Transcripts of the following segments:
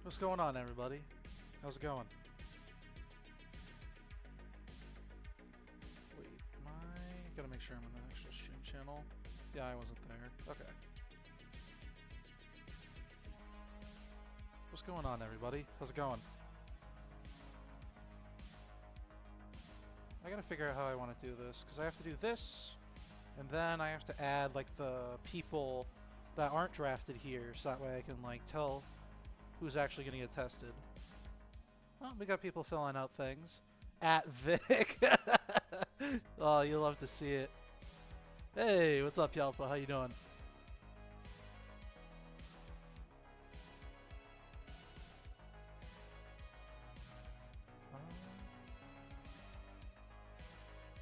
What's going on, everybody? How's it going? Wait, am I... Gotta make sure I'm on the actual stream channel. Yeah, I wasn't there. Okay. What's going on, everybody? How's it going? I gotta figure out how I want to do this, because I have to do this, and then I have to add, like, the people that aren't drafted here, so that way I can, like, tell who's actually gonna get tested. Well, we got people filling out things. At Vic. Oh, you'll love to see it. Hey, what's up, Yalpa? How you doing?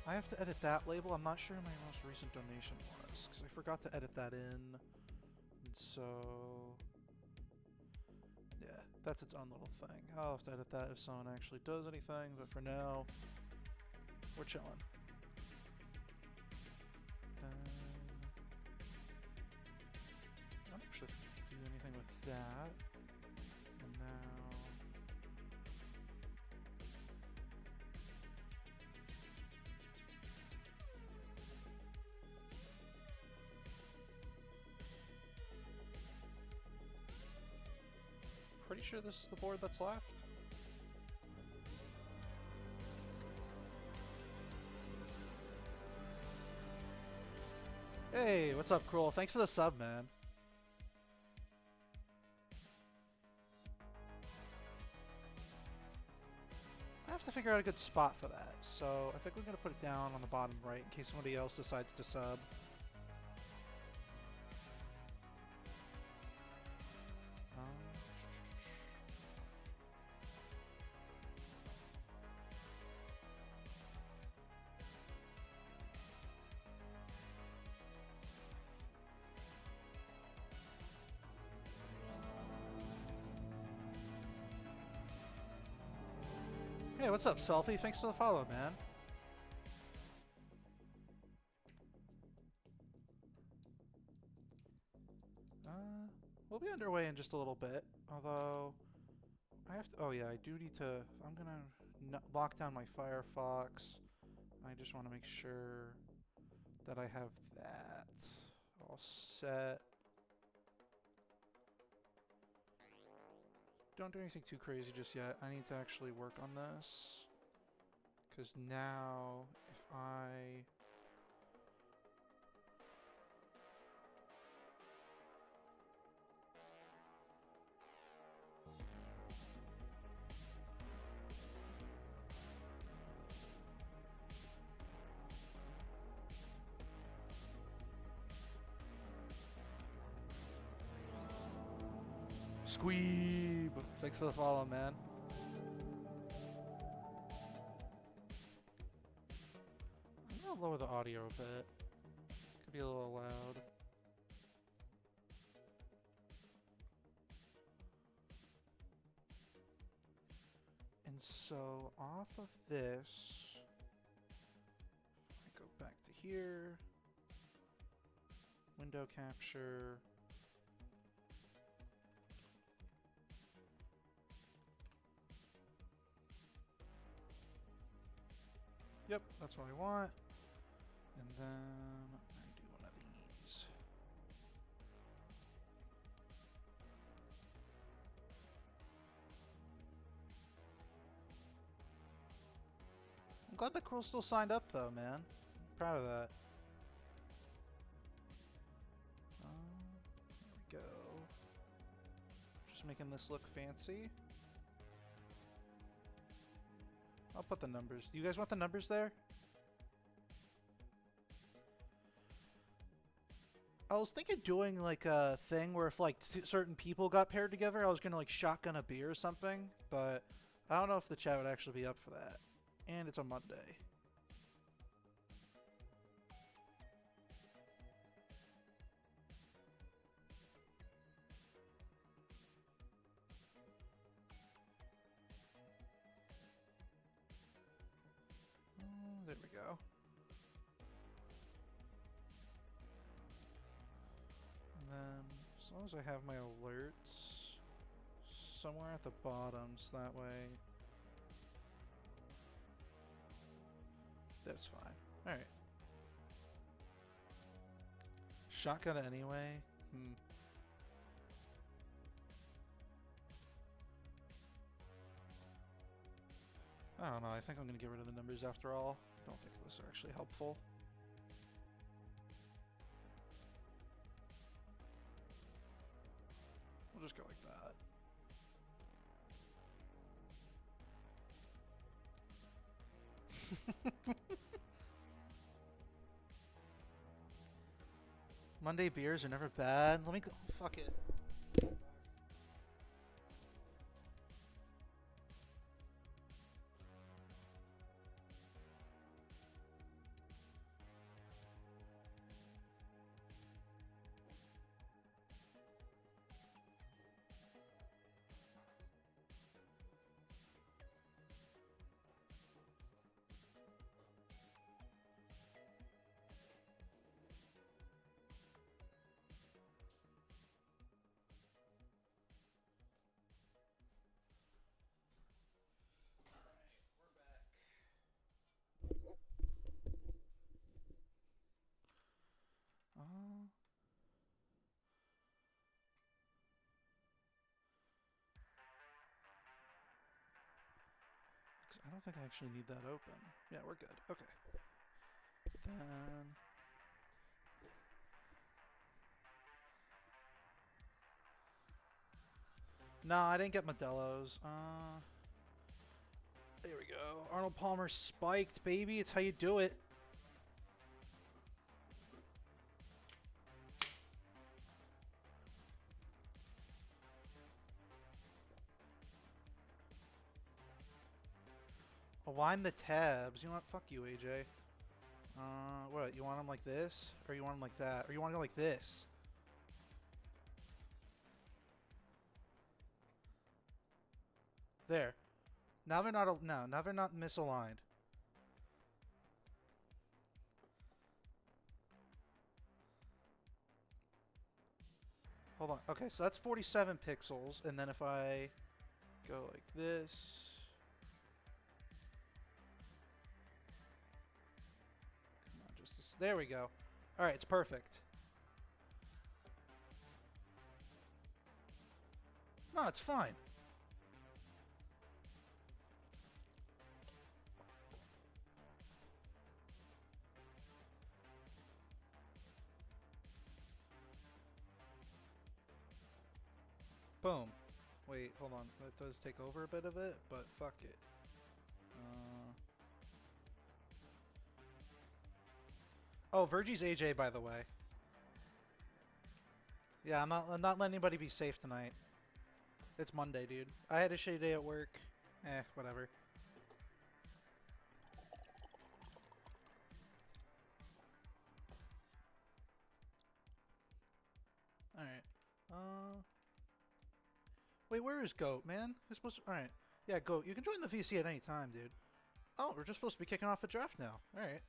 I have to edit that label. I'm not sure my most recent donation was, because I forgot to edit that in. And so... yeah, that's its own little thing. I'll have to edit that if someone actually does anything, but for now, we're chilling. Then... I don't actually do anything with that. And now... pretty sure this is the board that's left. Hey, what's up, Cruel? Thanks for the sub, man. I have to figure out a good spot for that, so I think we're going to put it down on the bottom right in case somebody else decides to sub. Hey, what's up, Selfie? Thanks for the follow, man. We'll be underway in just a little bit, although I have to... oh yeah, I do need to... I'm gonna lock down my Firefox. I just want to make sure that I have that all set. Don't do anything too crazy just yet. I need to actually work on this. Because now, if I... Squeeb! Thanks for the follow, man. I'm gonna lower the audio a bit. Could be a little loud. And so, off of this, I go back to here, window capture, yep, that's what I want. And then I do one of these. I'm glad the Cruel still signed up though, man. I'm proud of that. There we go. Just making this look fancy. I'll put the numbers. Do you guys want the numbers there? I was thinking doing like a thing where if like certain people got paired together, I was gonna like shotgun a beer or something, but I don't know if the chat would actually be up for that. And it's a Monday. There we go. And then, as long as I have my alerts somewhere at the bottoms, that way. That's fine. Alright. Shotgun anyway? I don't know, I think I'm gonna get rid of the numbers after all. I don't think those are actually helpful. We'll just go like that. Monday beers are never bad. Let me go. Fuck it. I don't think I actually need that open. Yeah, we're good. Okay. Then... No, I didn't get Modelo's. There we go. Arnold Palmer spiked, baby. It's how you do it. Align the tabs. You know what? Fuck you, AJ. What? You want them like this? Or you want them like that? Or you want to go like this? There. Now they're not... No, now they're not misaligned. Hold on. Okay, so that's 47 pixels. And then if I go like this... There we go. Alright, it's perfect. No, it's fine. Boom. Wait, hold on. That does take over a bit of it, but fuck it. Oh, Virgie's AJ, by the way. Yeah, I'm not letting anybody be safe tonight. It's Monday, dude. I had a shitty day at work. Whatever. Alright. Wait, where is Goat, man? We're supposed to... Alright. Yeah, Goat, you can join the VC at any time, dude. Oh, we're just supposed to be kicking off a draft now. Alright.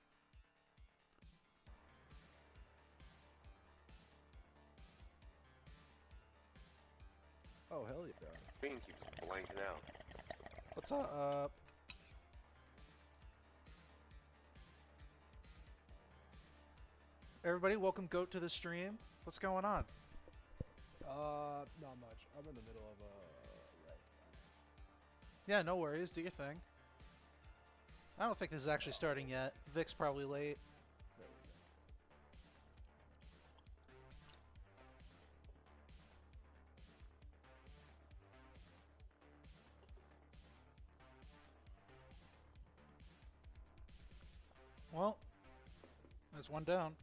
Oh, hell yeah. Screen keeps blanking out. What's up? Everybody, welcome Goat to the stream. What's going on? Not much. I'm in the middle of a right. Yeah, no worries. Do your thing. I don't think this is actually starting yet. Vic's probably late. There we go. Well, there's one down.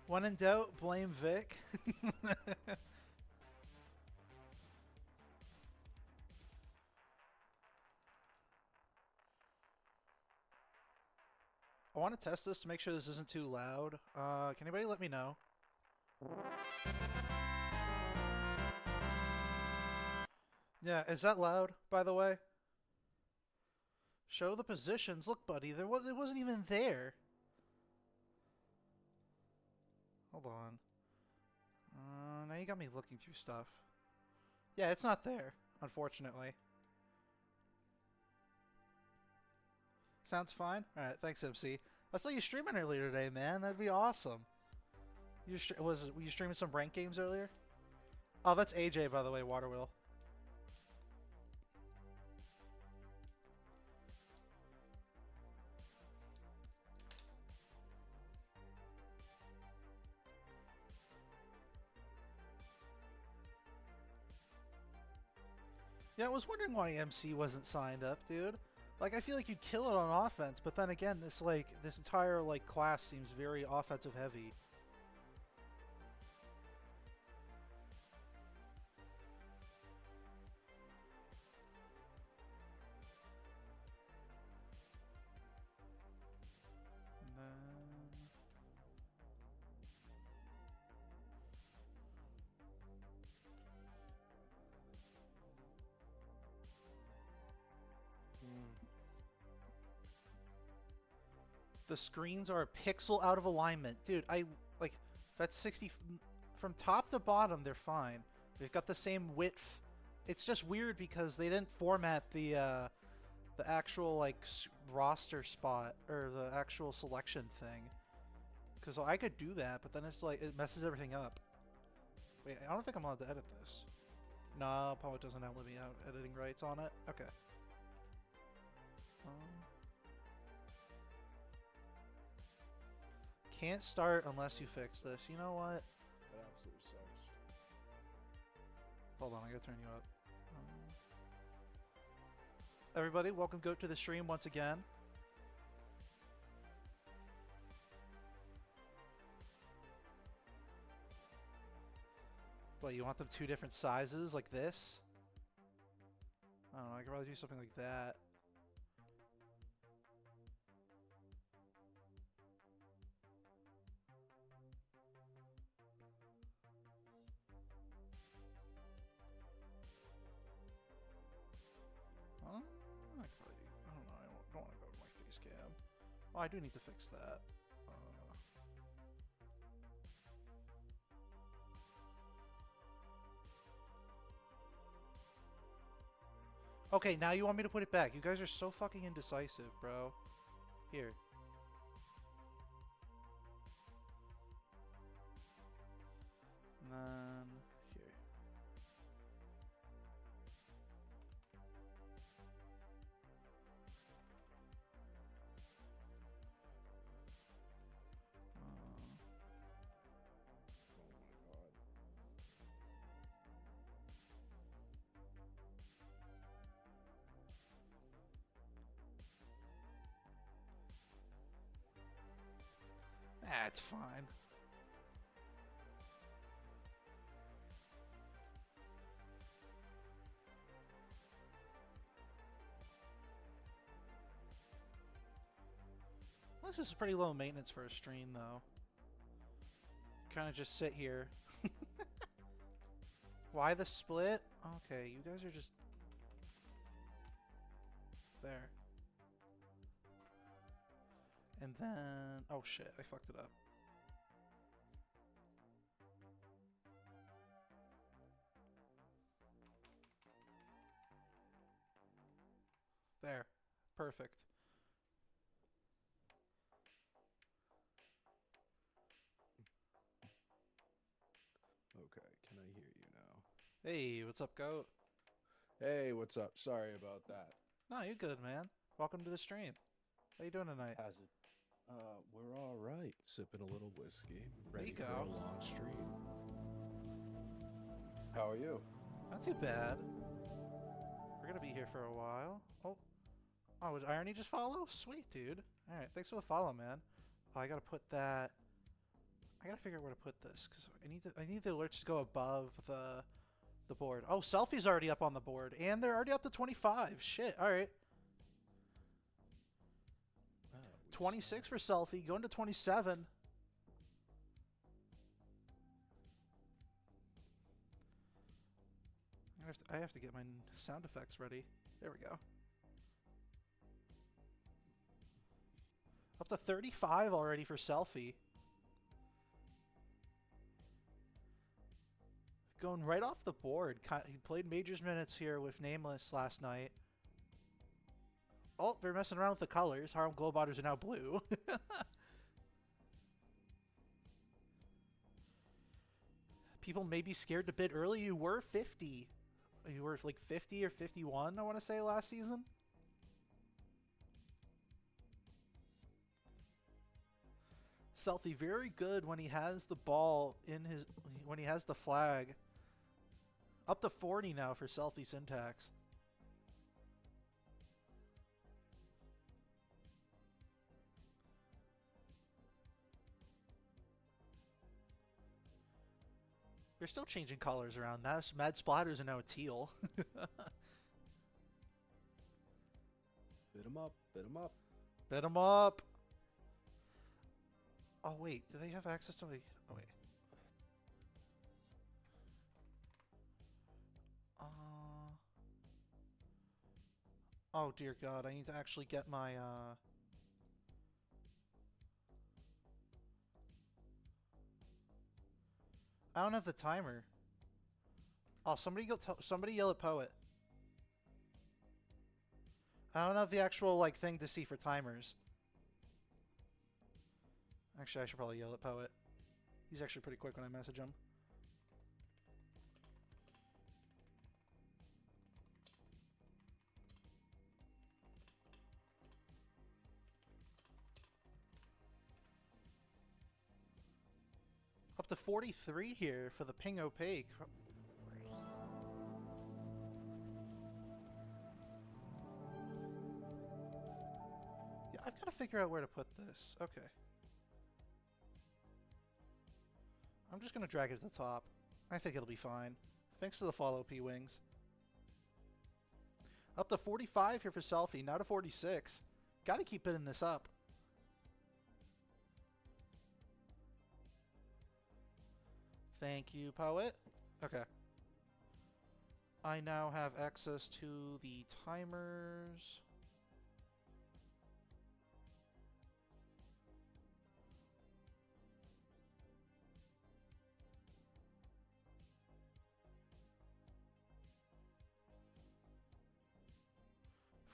When in doubt, blame Vic. I want to test this to make sure this isn't too loud. Can anybody let me know? Yeah, is that loud, by the way? Show the positions. Look, buddy, it wasn't even there. Hold on. you got me looking through stuff. Yeah, it's not there, unfortunately. Sounds fine? Alright, thanks, MC. I saw you streaming earlier today, man. That'd be awesome. Were you streaming some ranked games earlier? Oh, that's AJ, by the way, Waterwheel. Yeah, I was wondering why MC wasn't signed up, dude. Like, I feel like you'd kill it on offense, but then again, this entire, like, class seems very offensive heavy. And then... The screens are a pixel out of alignment. Dude, like, that's 60... From top to bottom, they're fine. They've got the same width. It's just weird because they didn't format the actual, like, roster spot, or the actual selection thing. Because I could do that, but then it's like, it messes everything up. Wait, I don't think I'm allowed to edit this. No, probably doesn't have let me out editing rights on it. Okay. Can't start unless you fix this. You know what? That absolutely sucks. Hold on, I gotta turn you up. Everybody, welcome Goat to the stream once again. What, you want them two different sizes like this? I don't know, I could probably do something like that. I could probably, I don't know, I don't want to go to my face cam. Oh, I do need to fix that. Okay, now you want me to put it back. You guys are so fucking indecisive, bro. Here. And then here. Oh my god. That's fine. This is pretty low maintenance for a stream, though. Kind of just sit here. Why the split? Okay, you guys are just... There. And then... Oh shit, I fucked it up. There. Perfect. Okay, can I hear you now? Hey, what's up, Goat? Hey, what's up? Sorry about that. No, you're good, man. Welcome to the stream. How you doing tonight? How's it? We're all right. Sipping a little whiskey. There you Ready for go. a long stream. How are you? Not too bad. We're gonna be here for a while. Oh. Oh, was Irony just follow? Sweet, dude. Alright, thanks for the follow, man. Oh, I gotta put that... I gotta figure out where to put this, because I need the alerts to go above the board. Oh, Selfie's already up on the board, and they're already up to 25. Shit, alright. 26 for Selfie, going to 27. I have to get my sound effects ready. There we go. Up to 35 already for Selfie. Going right off the board. He played Majors minutes here with Nameless last night. Oh, they're messing around with the colors. Harlem Globetrotters are now blue. People may be scared to bid early. You were 50. You were like 50 or 51, I want to say, last season. Selfie very good when he has the ball in his, when he has the flag. Up to 40 now for Selfie Syntax. They're still changing colors around. Now Mad Splatters are now a teal. Bid him up. Bid him up. Bid him up. Oh wait, do they have access to the? Oh wait. Oh dear God, I need to actually get my I don't have the timer. Oh, somebody yell at Poet. I don't have the actual like thing to see for timers. Actually, I should probably yell at Poet. He's actually pretty quick when I message him. Up to 43 here for the Ping Opaque. Yeah, I've got to figure out where to put this. Okay. I'm just going to drag it to the top. I think it'll be fine. Thanks to the follow, P-Wings. Up to 45 here for Selfie. Now to 46. Got to keep bidding this up. Thank you, Poet. Okay. I now have access to the timers.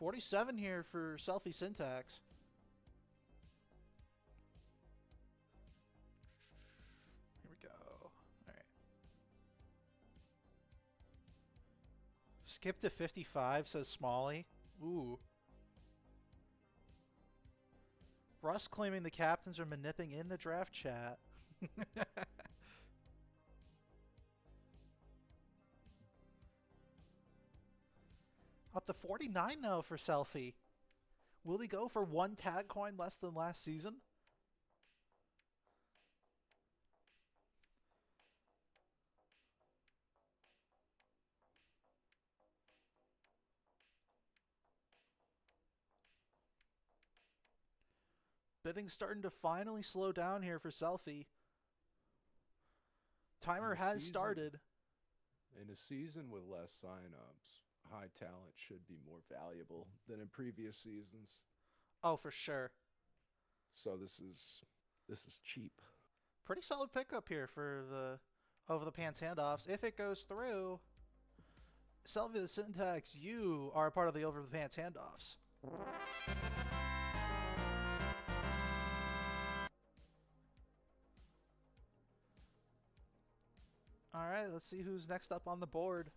$47 here for Selfie Syntax. Here we go. All right. Skip to 55, says Smalley. Ooh. Russ claiming the captains are manipping in the draft chat. Up to 49 now for Selfie. Will he go for one tag coin less than last season? Bidding's starting to finally slow down here for Selfie. Timer has started. In a season with less signups, high talent should be more valuable than in previous seasons. Oh, for sure. So this is cheap. Pretty solid pickup here for the over the pants handoffs. If it goes through, Selfie the Syntax, you are a part of the over the pants handoffs. All right, let's see who's next up on the board.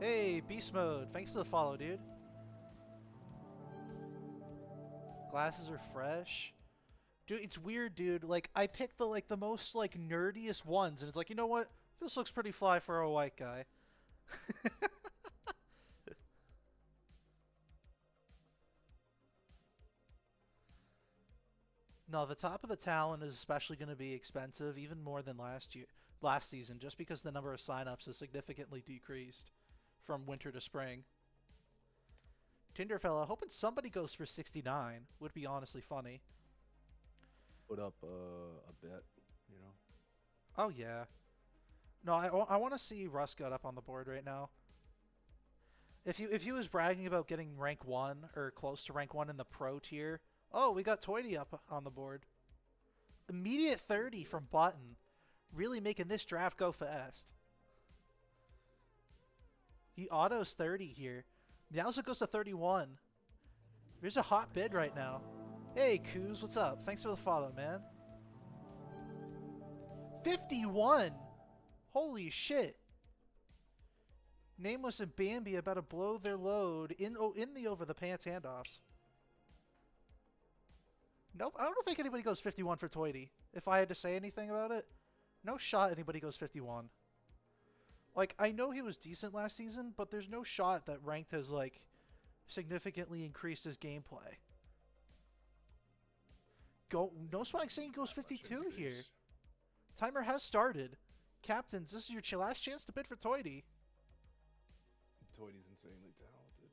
Hey, Beast Mode. Thanks for the follow, dude. Glasses are fresh. Dude, it's weird, dude. Like, I picked the most, nerdiest ones, and it's like, you know what? This looks pretty fly for a white guy. No, the top of the Talon is especially going to be expensive, even more than last season, just because the number of signups has significantly decreased from winter to spring. Tinderfella, hoping somebody goes for 69. Would be honestly funny. Put up a bet, you know. Oh yeah. No, I want to see Rusgut up on the board right now. If he was bragging about getting rank 1 or close to rank 1 in the pro tier, oh, we got Toity up on the board. immediate 30 from Button. Really making this draft go fast. He autos 30 here. Meowsa goes to 31. There's a hot bid right now. Hey, Kuz, what's up? Thanks for the follow, man. 51! Holy shit. Nameless and Bambi about to blow their load in the over-the-pants handoffs. Nope, I don't think anybody goes 51 for Toity. If I had to say anything about it, no shot anybody goes 51. Like, I know he was decent last season, but there's no shot that Ranked has, like, significantly increased his gameplay. No swag saying he goes 52 here. Timer has started. Captains, this is your last chance to bid for Toity. Toity's insanely talented.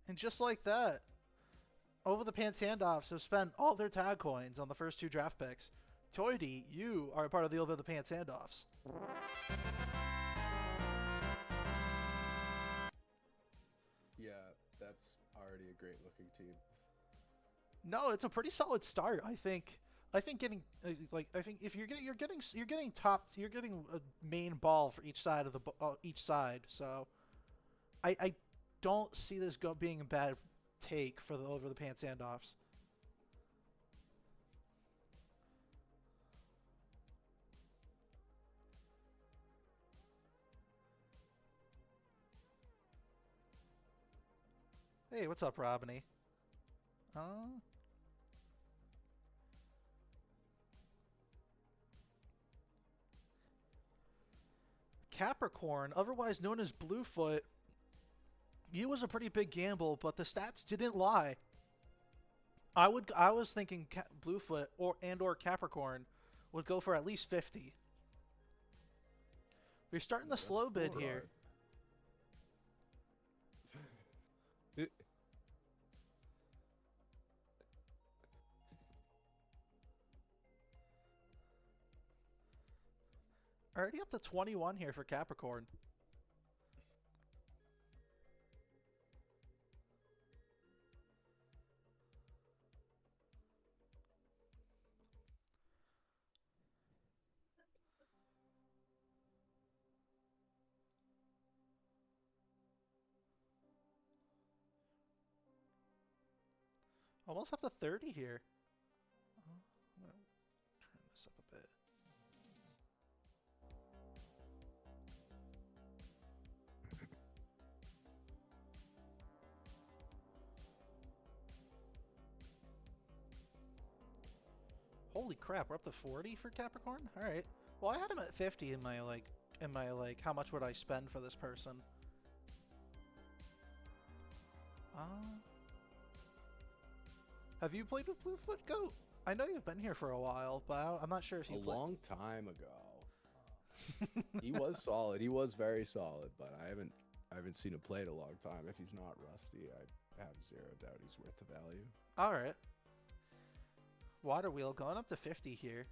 And just like that, over the pants handoffs have spent all their tag coins on the first 2 draft picks. Toity, you are a part of the over the pants handoffs. Yeah, that's already a great looking team. No, it's a pretty solid start. I think getting I think if you're getting a main ball for each side of the each side. So I don't see this being a bad take for the over the pants handoffs. Hey, what's up, Robiny? Capricorn, otherwise known as Bluefoot, he was a pretty big gamble, but the stats didn't lie. I was thinking Bluefoot or Capricorn would go for at least 50. We're starting the slow bid here. Already up to 21 here for Capricorn. Almost up to 30 here. I'm going to turn this up a bit. Holy crap, we're up to 40 for Capricorn? Alright. Well, I had him at 50 in my how much would I spend for this person? Have you played with Bluefoot Goat? I know you've been here for a while, but I'm not sure if you A long time ago. He was solid. He was very solid, but I haven't seen him play in a long time. If he's not rusty, I have zero doubt he's worth the value. Alright. Water Wheel going up to 50 here.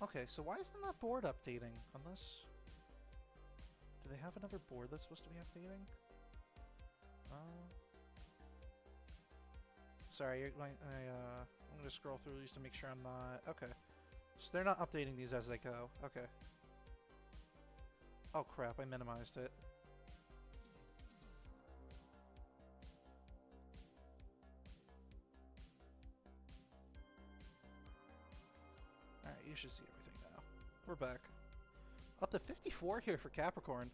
Okay, so why isn't that board updating? Unless... Do they have another board that's supposed to be updating? Sorry, I'm going to scroll through these to make sure I'm not... Okay. So they're not updating these as they go. Okay. Oh crap, I minimized it. Alright, you should see everything now. We're back. Up to 54 here for Capricorn.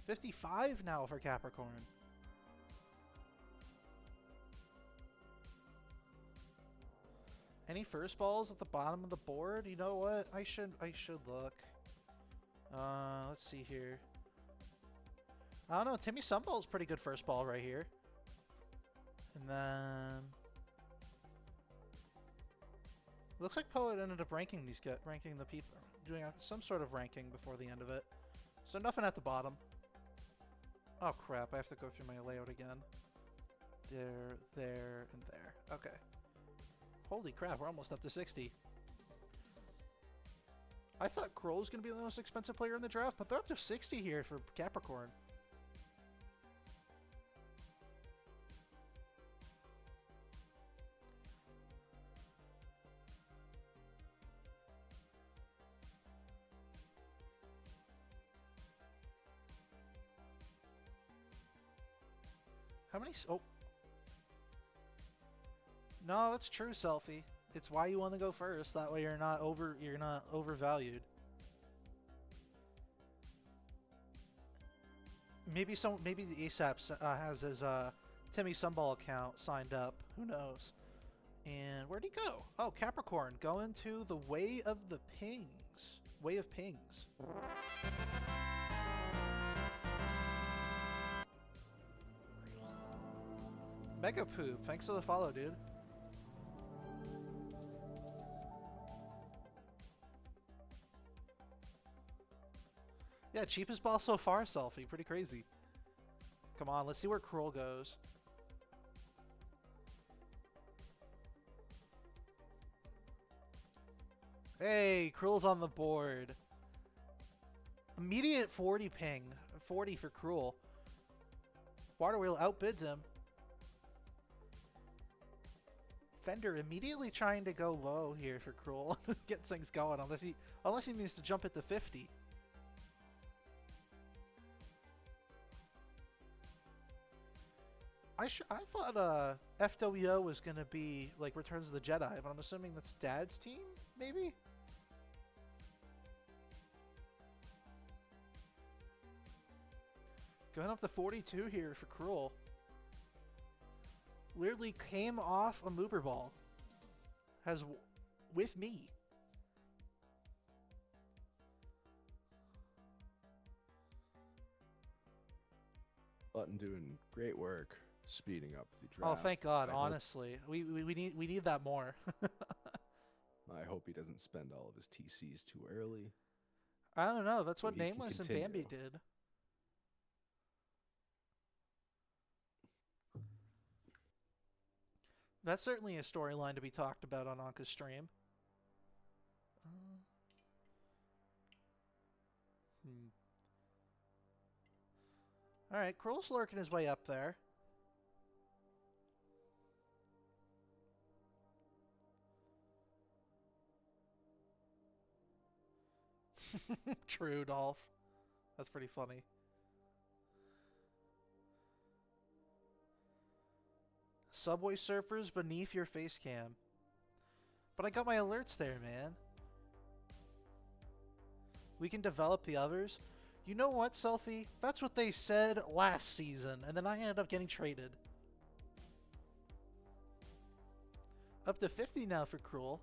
$55 now for Capricorn. Any first balls at the bottom of the board? You know what? I should look. Let's see here. I don't know. Timmy Sunball's pretty good first ball right here. And then looks like Poet ended up ranking the people, doing some sort of ranking before the end of it. So nothing at the bottom. Oh crap! I have to go through my layout again. there, there, and there. Okay. Holy crap, we're almost up to 60. I thought Kroll's going to be the most expensive player in the draft, but they're up to 60 here for Capricorn. How many? Oh. No, it's true, Selfie. It's why you want to go first. That way you're not overvalued. Maybe the ASAP has his Timmy Sunball account signed up. Who knows? And where'd he go? Oh, Capricorn, going to the Way of the Pings. Way of Pings. Mega Poop, thanks for the follow, dude. Yeah, cheapest ball so far, Selfie. Pretty crazy. Come on, let's see where Kroll goes. Hey, Kroll's on the board. Immediate 40 ping. 40 for Kroll. Water Wheel outbids him. Fender immediately trying to go low here for Kroll. Get things going, unless he needs to jump it to 50. I thought FWO was gonna be like Returns of the Jedi, but I'm assuming that's Dad's team, maybe? Going up to 42 here for Kroll. Weirdly came off a Moober Ball. With me. Button doing great work speeding up the draft. Oh, thank God! I Honestly, we need that more. I hope he doesn't spend all of his TCs too early. I don't know. That's So what he can Nameless and continue. Bambi did. That's certainly a storyline to be talked about on Anka's stream. Alright, Kroll's lurking his way up there. True, Dolph. That's pretty funny. Subway surfers beneath your face cam. But I got my alerts there, man. We can develop the others. You know what, Selfie? That's what they said last season, and then I ended up getting traded. Up to 50 now for Kroll.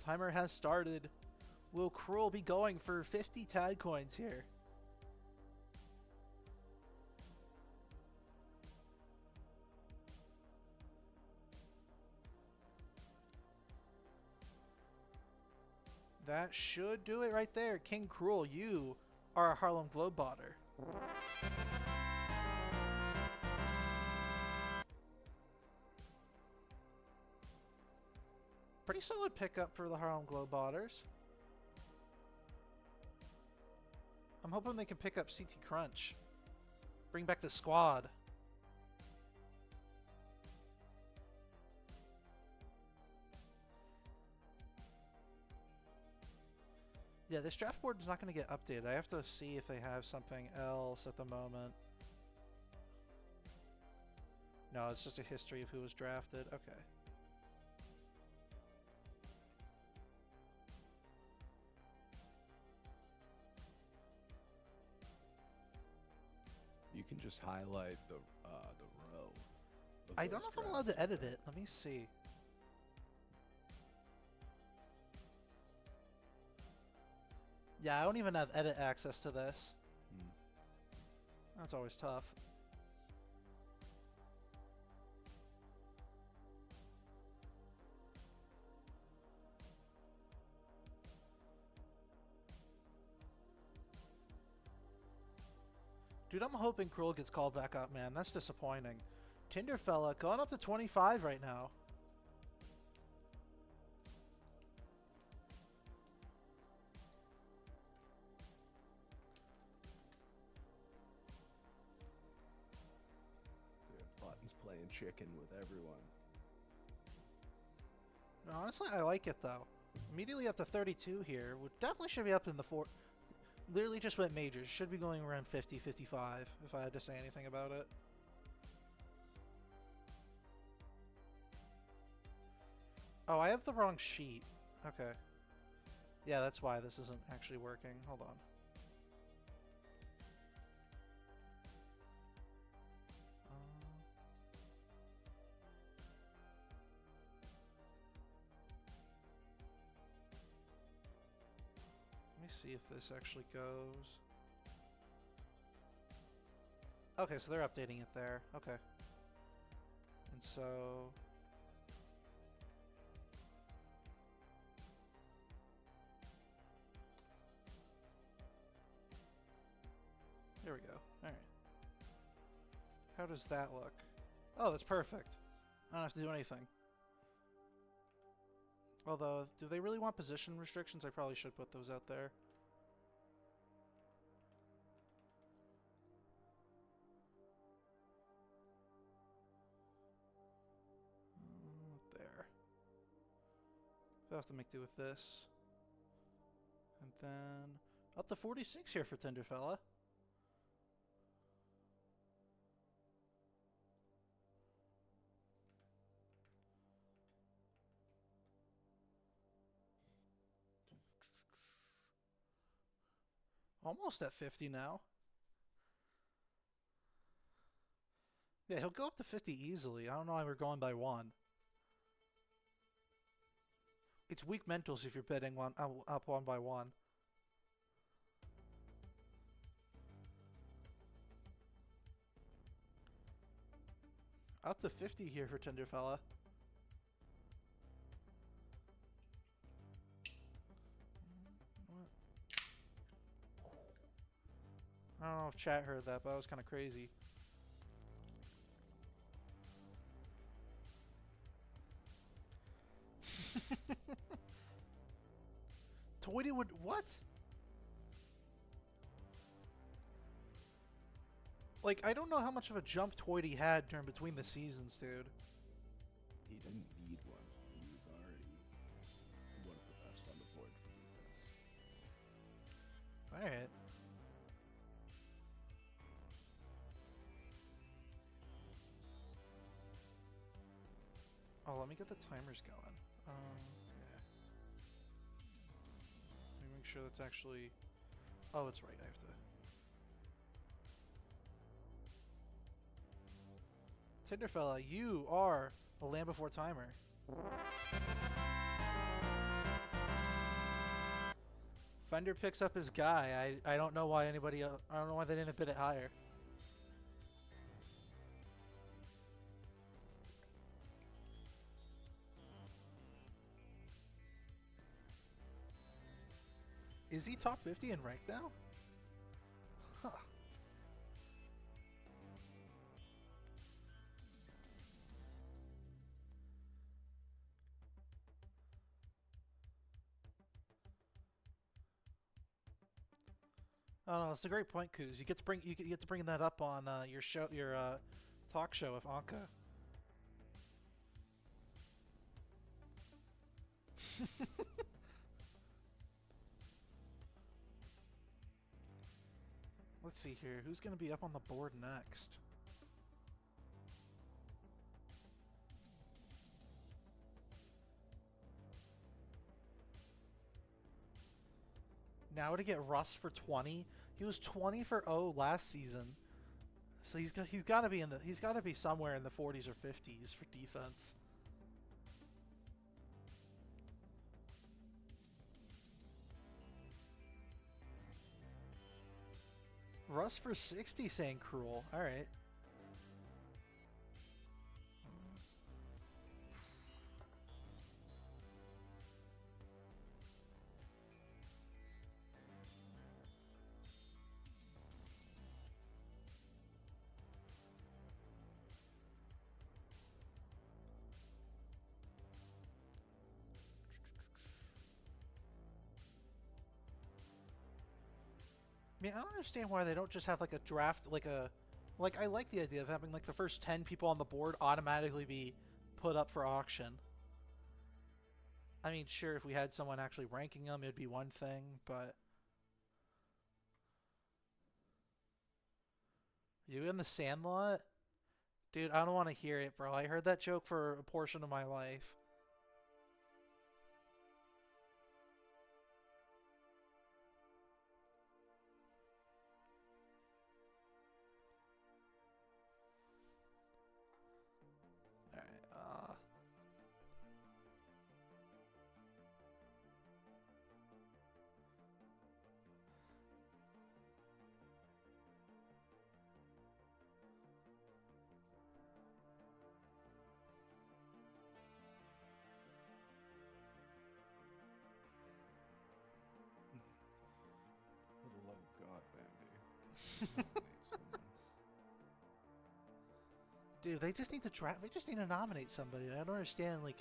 Timer has started. Will Kroll be going for 50 tag coins here? That should do it right there. King Kroll, you are a Harlem Globetrotter. Pretty solid pickup for the Harlem Globetrotters. I'm hoping they can pick up CT Crunch. Bring back the squad. Yeah, this draft board is not going to get updated. I have to see if they have something else at the moment. No, it's just a history of who was drafted. Okay. You can just highlight the row. I don't know if I'm allowed to edit it. Let me see. Yeah, I don't even have edit access to this. That's always tough. Dude, I'm hoping Cruel gets called back up, man. That's disappointing. Tinderfella going up to 25 right now. Dude, Button's playing chicken with everyone. No, honestly, I like it though. Immediately up to 32 here. We definitely should be up in the four. Literally just went majors. Should be going around 50, 55 if I had to say anything about it. Oh, I have the wrong sheet. Okay. Yeah, that's why this isn't actually working. Hold on. Let me see if this actually goes. Okay, so they're updating it there. Okay. And so... there we go. Alright. How does that look? Oh, that's perfect. I don't have to do anything. Although, do they really want position restrictions? I probably should put those out there. There. So I have to make do with this. And then up to 46 here for Tinderfella. Almost at 50 now. Yeah, he'll go up to 50 easily. I don't know why we're going by one. It's weak mentals if you're betting one up one by one. Up to 50 here for Tinderfella. I don't know if chat heard that, but that was kind of crazy. Toity would... what? Like, I don't know how much of a jump Toity had during between the seasons, dude. He didn't need one. He was already one of the best on the board for defense. Alright. Oh, let me get the timers going. Yeah. Let me make sure that's actually... oh, that's right, I have to... Tinderfella, you are a Land Before Timer. Fender picks up his guy. I don't know why anybody... I don't know why they didn't bid it higher. Is he top 50 in rank now? Huh. Oh no, it's a great point, Kuz. You get to bring that up on your show, your talk show with Anka. Let's see here. Who's going to be up on the board next? Now to get Russ for 20. He was 20 for O last season. So he's got to be somewhere in the 40s or 50s for defense. Russ for 60 saying Cruel. All right. mean, I don't understand why they don't just have like a draft, like a, like I like the idea of having like the first 10 people on the board automatically be put up for auction. I mean, sure, if we had someone actually ranking them, it'd be one thing, but you in the Sandlot? Dude, I don't want to hear it, bro. I heard that joke for a portion of my life. Alright, For the love of God, Bambi. Nominate someone. Dude, they just need to draft. They just need to nominate somebody. I don't understand. Like,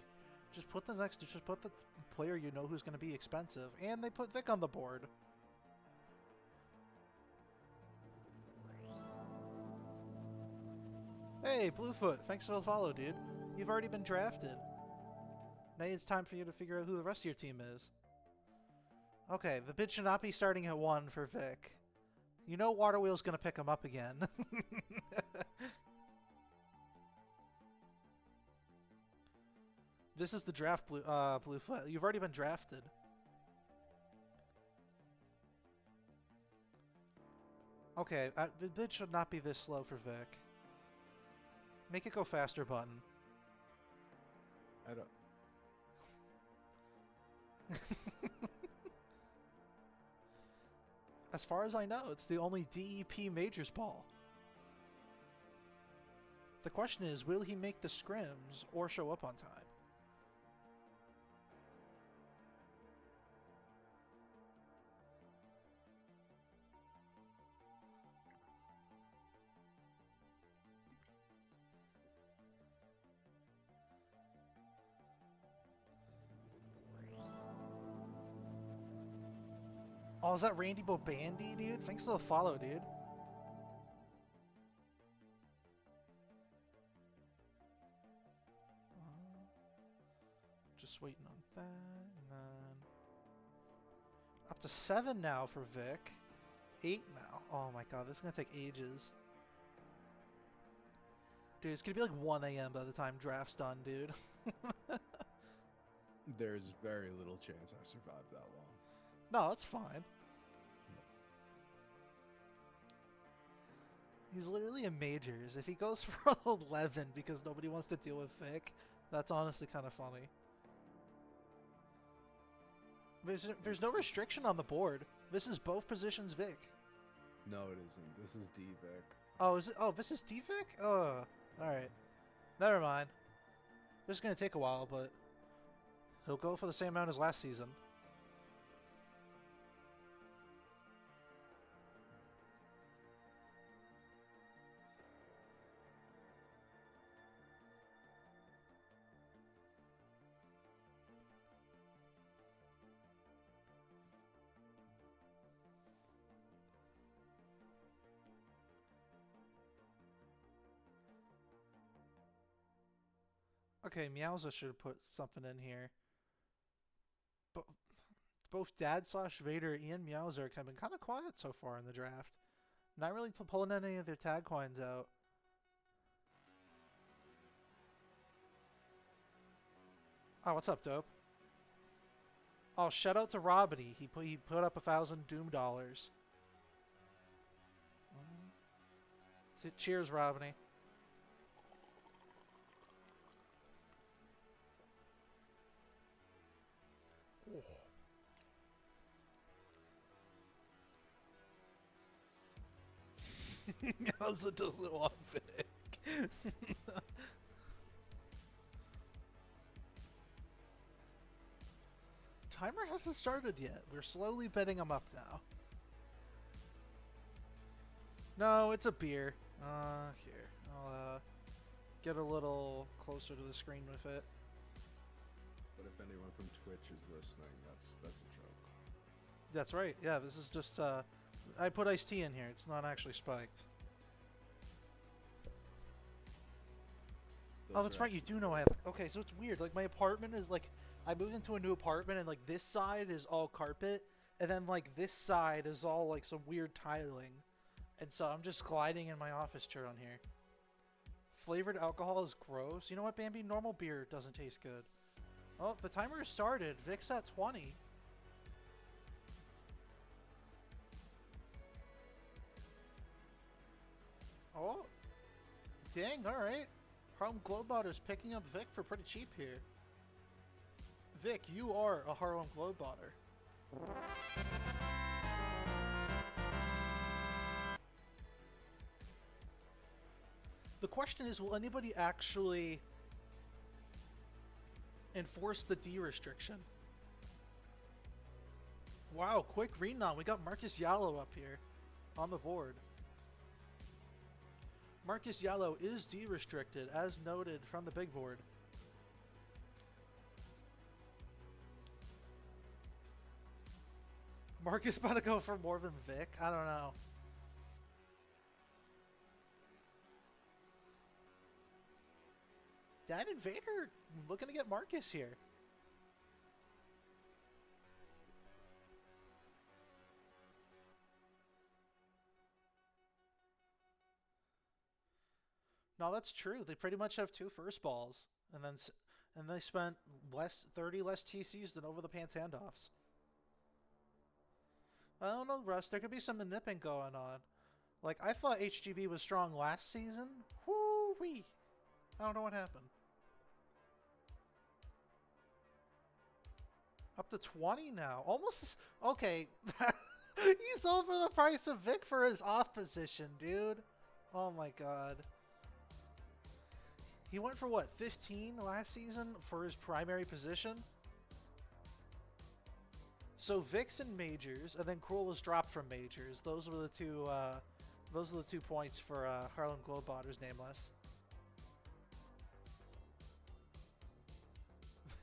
just put the player you know who's going to be expensive, and they put Vic on the board. Hey, Bluefoot, thanks for the follow, dude. You've already been drafted. Now it's time for you to figure out who the rest of your team is. Okay, the bid should not be starting at 1 for Vic. You know Waterwheel's going to pick him up again. This is the draft, Bluefoot. You've already been drafted. Okay, the bid should not be this slow for Vic. Make it go faster button. I don't. As far as I know, it's the only DEP Majors ball. The question is, will he make the scrims or show up on time? Oh, is that Randy Bobandy, dude? Thanks for the follow, dude. Just waiting on that, and then up to 7 now for Vic. 8 now. Oh my god, this is gonna take ages. Dude, it's gonna be like 1 a.m. by the time draft's done, dude. There's very little chance I survive that long. No, it's fine. He's literally in majors. If he goes for 11 because nobody wants to deal with Vic, that's honestly kind of funny. There's no restriction on the board. This is both positions Vic. No, it isn't. This is D-Vic. Oh, is it? Oh, this is D-Vic? Oh, alright. Never mind. This is going to take a while, but he'll go for the same amount as last season. Okay, Meowza should have put something in here. But both Dad/Vader and Meowza have been kind of quiet so far in the draft. Not really pulling any of their tag coins out. Oh, what's up, Dope? Oh, shout out to Robiny. He put up 1,000 Doom dollars. Cheers, Robiny. Meowza doesn't want Vic. Timer hasn't started yet. We're slowly betting him up now. No, it's a beer. Here. I'll get a little closer to the screen with it. But if anyone from Twitch is listening, that's a joke. That's right. Yeah, this is just I put iced tea in here. It's not actually spiked. Oh, that's right. You do know I have. Okay, so it's weird. Like my apartment is like, I moved into a new apartment, and like this side is all carpet, and then like this side is all like some weird tiling, and so I'm just gliding in my office chair on here. Flavored alcohol is gross. You know what, Bambi? Normal beer doesn't taste good. Oh, the timer has started. Vic's at 20. Oh, dang! All right. Harlem Globetrotter is picking up Vic for pretty cheap here. Vic, you are a Harlem Globetrotter. The question is, will anybody actually enforce the D restriction? Wow, quick read on. We got Marcus Yallo up here on the board. Marcus Yallo is D-restricted, as noted from the big board. Marcus about to go for more than Vic? I don't know. Dan Invader looking to get Marcus here. No, that's true. They pretty much have 2 first balls, and they spent 30 less TCs than over the pants handoffs. I don't know, Russ. There could be some nipping going on. Like, I thought HGB was strong last season. Whoo-wee. I don't know what happened. Up to 20 now. Almost. Okay. He's over the price of Vic for his off position, dude. Oh my god. He went for what, 15 last season for his primary position? So Vic's in majors, and then Cruel was dropped from majors. Those were the two. Those are the 2 points for Harlem Globetrotters nameless.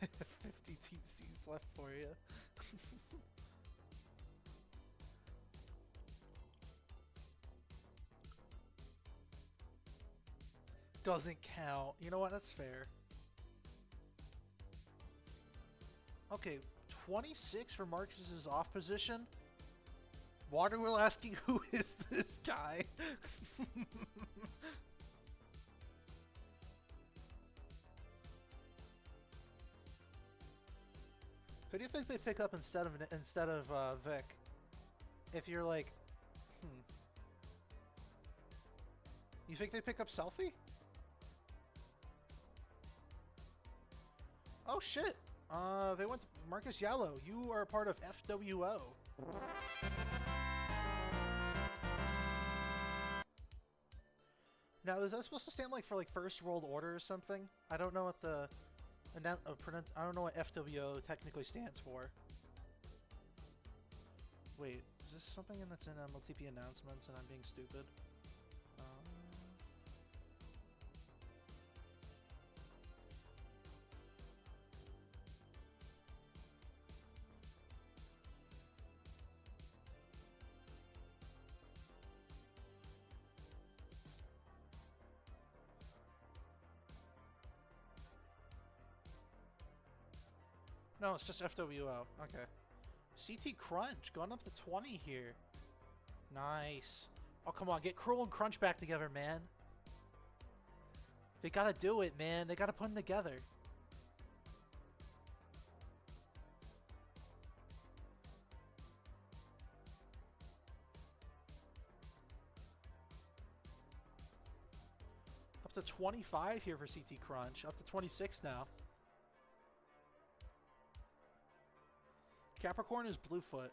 50 TCs left for you. Doesn't count. You know what? That's fair. Okay, 26 for Marcus's off position. Waterwheel asking, who is this guy? Who do you think they pick up instead of Vic? If you're like, You think they pick up Selfie? Oh shit! They went to Marcus Yallo. You are a part of FWO. Now, is that supposed to stand like for like First World Order or something? I don't know what the I don't know what FWO technically stands for. Wait, is this something that's in mLTP announcements and I'm being stupid? No, it's just FWO. Okay. CT Crunch going up to 20 here. Nice. Oh, come on. Get Cruel and Crunch back together, man. They gotta do it, man. They gotta put them together. Up to 25 here for CT Crunch. Up to 26 now. Capricorn is Bluefoot.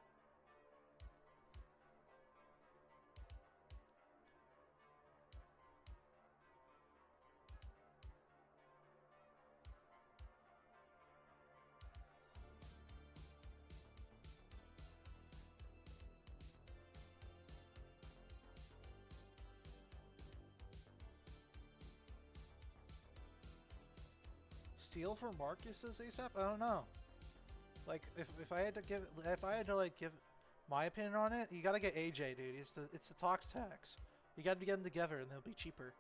Steal for Marcus says ASAP? I don't know. Like if I had to My opinion on it, you gotta get AJ, dude. It's the Tox tax. You gotta get them together and they'll be cheaper.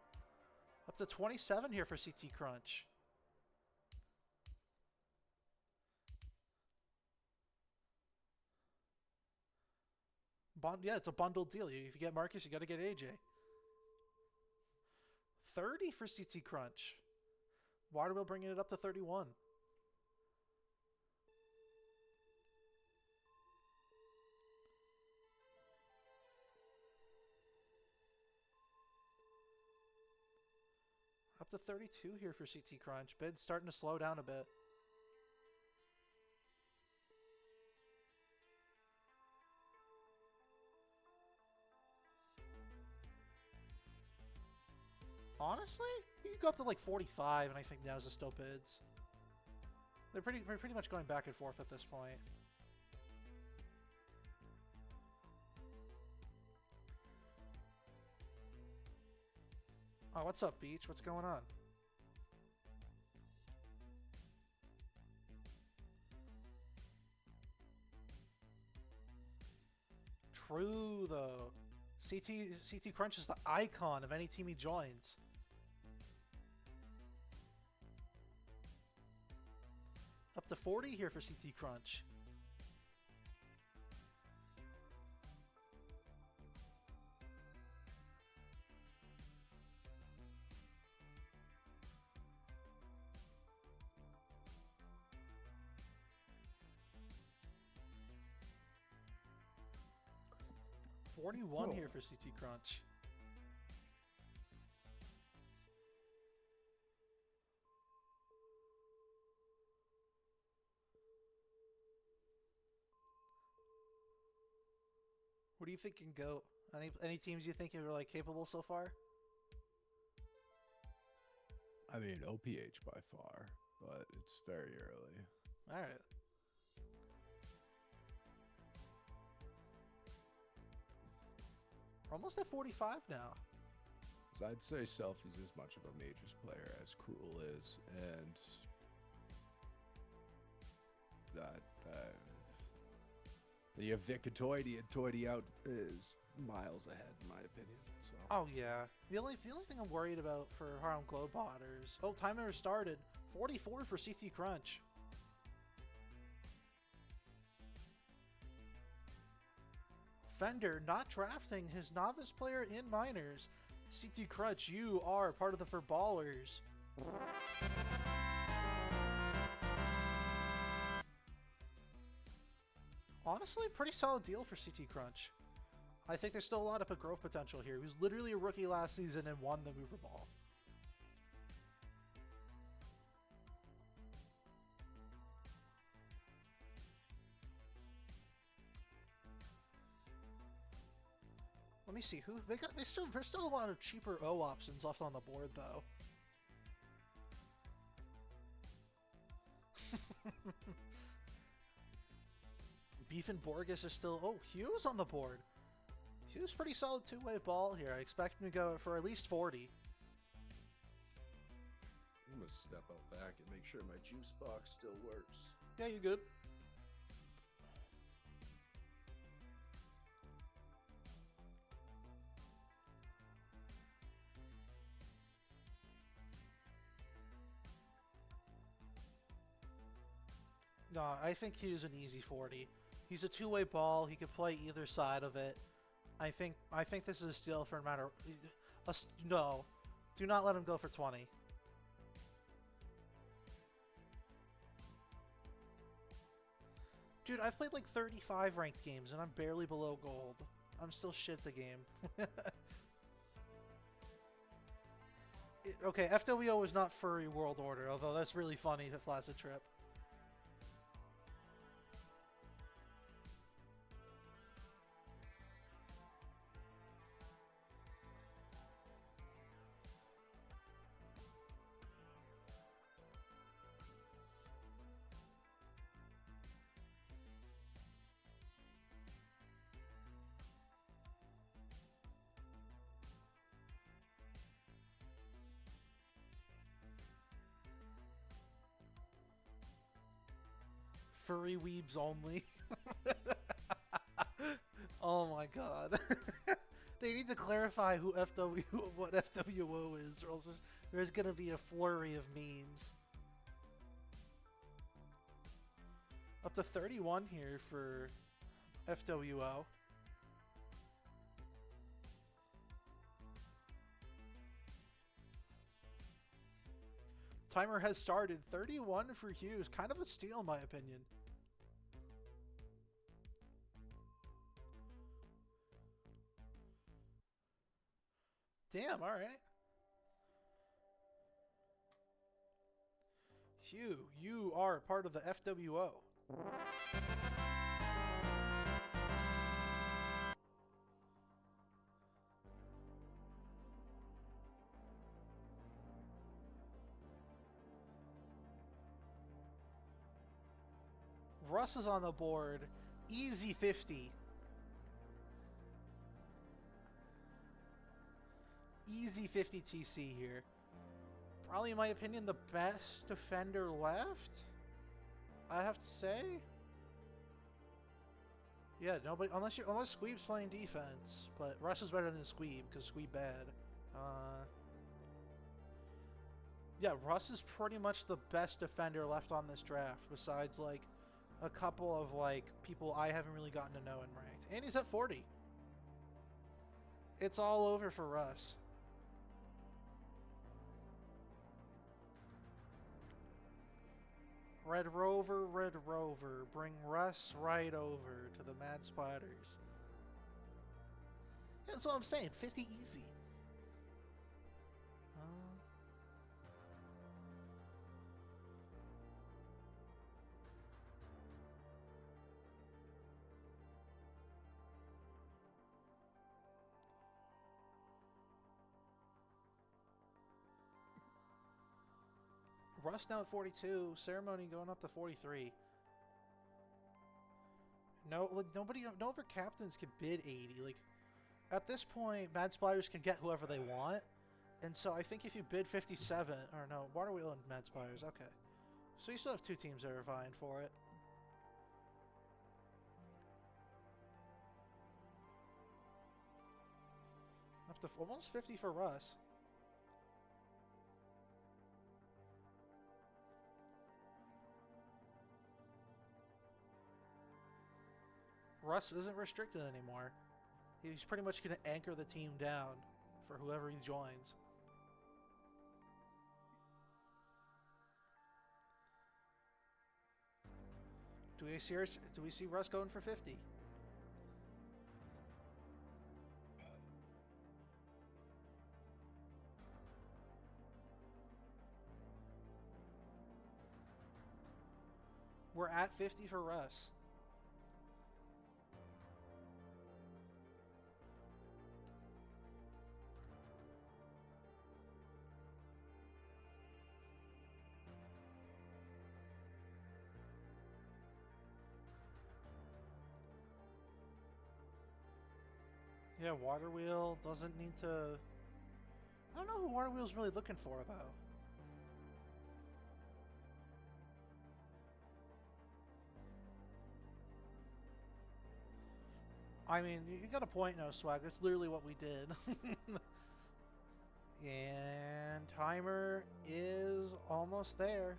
Up to 27 here for CT Crunch. Yeah, it's a bundled deal. If you get Marcus, you gotta get AJ. 30 for CT Crunch. Waterville bringing it up to 31. Up to 32 here for CT Crunch. Bid's starting to slow down a bit. Honestly, you can go up to like 45, and I think now's still bids. We're pretty much going back and forth at this point. Oh, what's up, Beach? What's going on? True, though. CT Crunch is the icon of any team he joins. Up to 40 here for CT Crunch. $41 here for CT Crunch. What do you think can go? Any teams you think are like capable so far? I mean, OPH by far, but it's very early. All right. We're almost at 45 now. So I'd say Selfie's as much of a majors player as Cruel is, and that the Vicatoidi and Toity out is miles ahead, in my opinion. So. Oh yeah. The only thing I'm worried about for Harlem Globetrotters. Oh, timer started. 44 for CT Crunch. Fender not drafting his novice player in minors. CT Crunch, you are part of the For Ballers. Honestly, pretty solid deal for CT Crunch. I think there's still a lot of growth potential here. He was literally a rookie last season and won the Mover Ball. Let me see who there's still a lot of cheaper O options left on the board though. Beef and Borges is still. Oh, Hughes on the board. Hughes pretty solid two-way ball here. I expect him to go for at least 40. I'm gonna step out back and make sure my juice box still works. Yeah, you good? No, I think he's an easy 40. He's a two-way ball. He can play either side of it. I think this is a steal for no matter. No, do not let him go for 20. Dude, I've played like 35 ranked games and I'm barely below gold. I'm still shit at the game. Okay, FWO is not Furry World Order, although that's really funny to Flaccid Trip. Furry weebs only. my god. They need to clarify who what FWO is, or else there's gonna be a flurry of memes. Up to 31 here for FWO. Timer has started. 31 for Hughes. Kind of a steal in my opinion. Damn, alright. Hugh, you are part of the FWO. Russ is on the board. Easy 50. Easy 50 TC here. Probably, in my opinion, the best defender left, I have to say. Yeah, nobody unless Squeeb's playing defense, but Russ is better than Squeeb because Squeeb bad. Yeah, Russ is pretty much the best defender left on this draft, besides like a couple of like people I haven't really gotten to know in ranked. And he's at 40. It's all over for Russ. Red Rover, bring Russ right over to the Mad Spiders. Yeah, that's what I'm saying, 50 easy. Russ now at 42. Ceremony going up to 43. No, like no other captains can bid 80. Like, at this point, Mad Spiders can get whoever they want. And so I think if you bid 57, or no, Water Wheel and Mad Spiders, okay. So you still have two teams that are vying for it. Up to almost 50 for Russ. Russ isn't restricted anymore. He's pretty much going to anchor the team down for whoever he joins. Do we see Russ going for 50? We're at 50 for Russ. Yeah, Water Wheel doesn't need to... I don't know who Water Wheel's really looking for, though. I mean, you got a point, No Swag. That's literally what we did. And timer is almost there.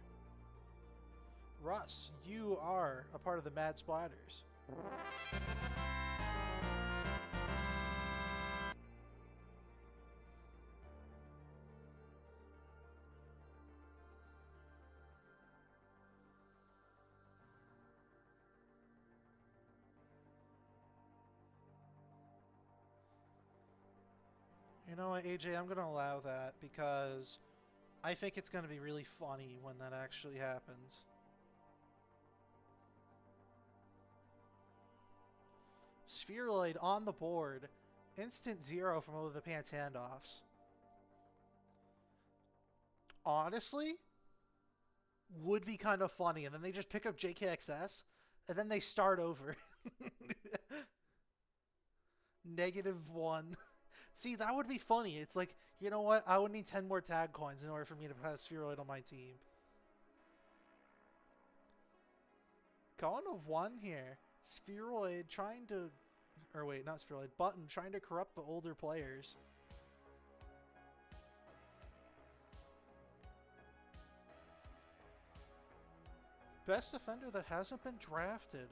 Russ, you are a part of the Mad Spiders. You know what, AJ, I'm going to allow that because I think it's going to be really funny when that actually happens. Spheroid on the board. Instant 0 from over the pants handoffs. Honestly, would be kind of funny. And then they just pick up JKXS and then they start over. -1. See, that would be funny. It's like, you know what? I would need 10 more tag coins in order for me to have Spheroid on my team. Going to 1 here. Spheroid trying to or wait, not Spheroid, Button trying to corrupt the older players. Best defender that hasn't been drafted.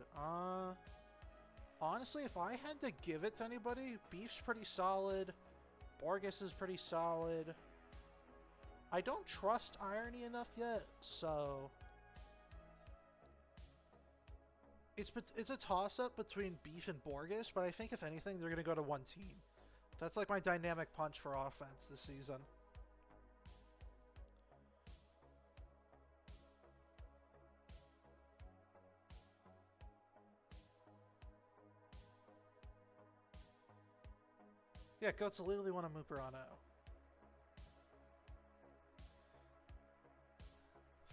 Honestly, if I had to give it to anybody, Beef's pretty solid. Borges is pretty solid. I don't trust Irony enough yet, so it's a toss-up between Beef and Borges, but I think if anything, they're going to go to one team. That's like my dynamic punch for offense this season. Yeah, Goats literally want to Mooper on O.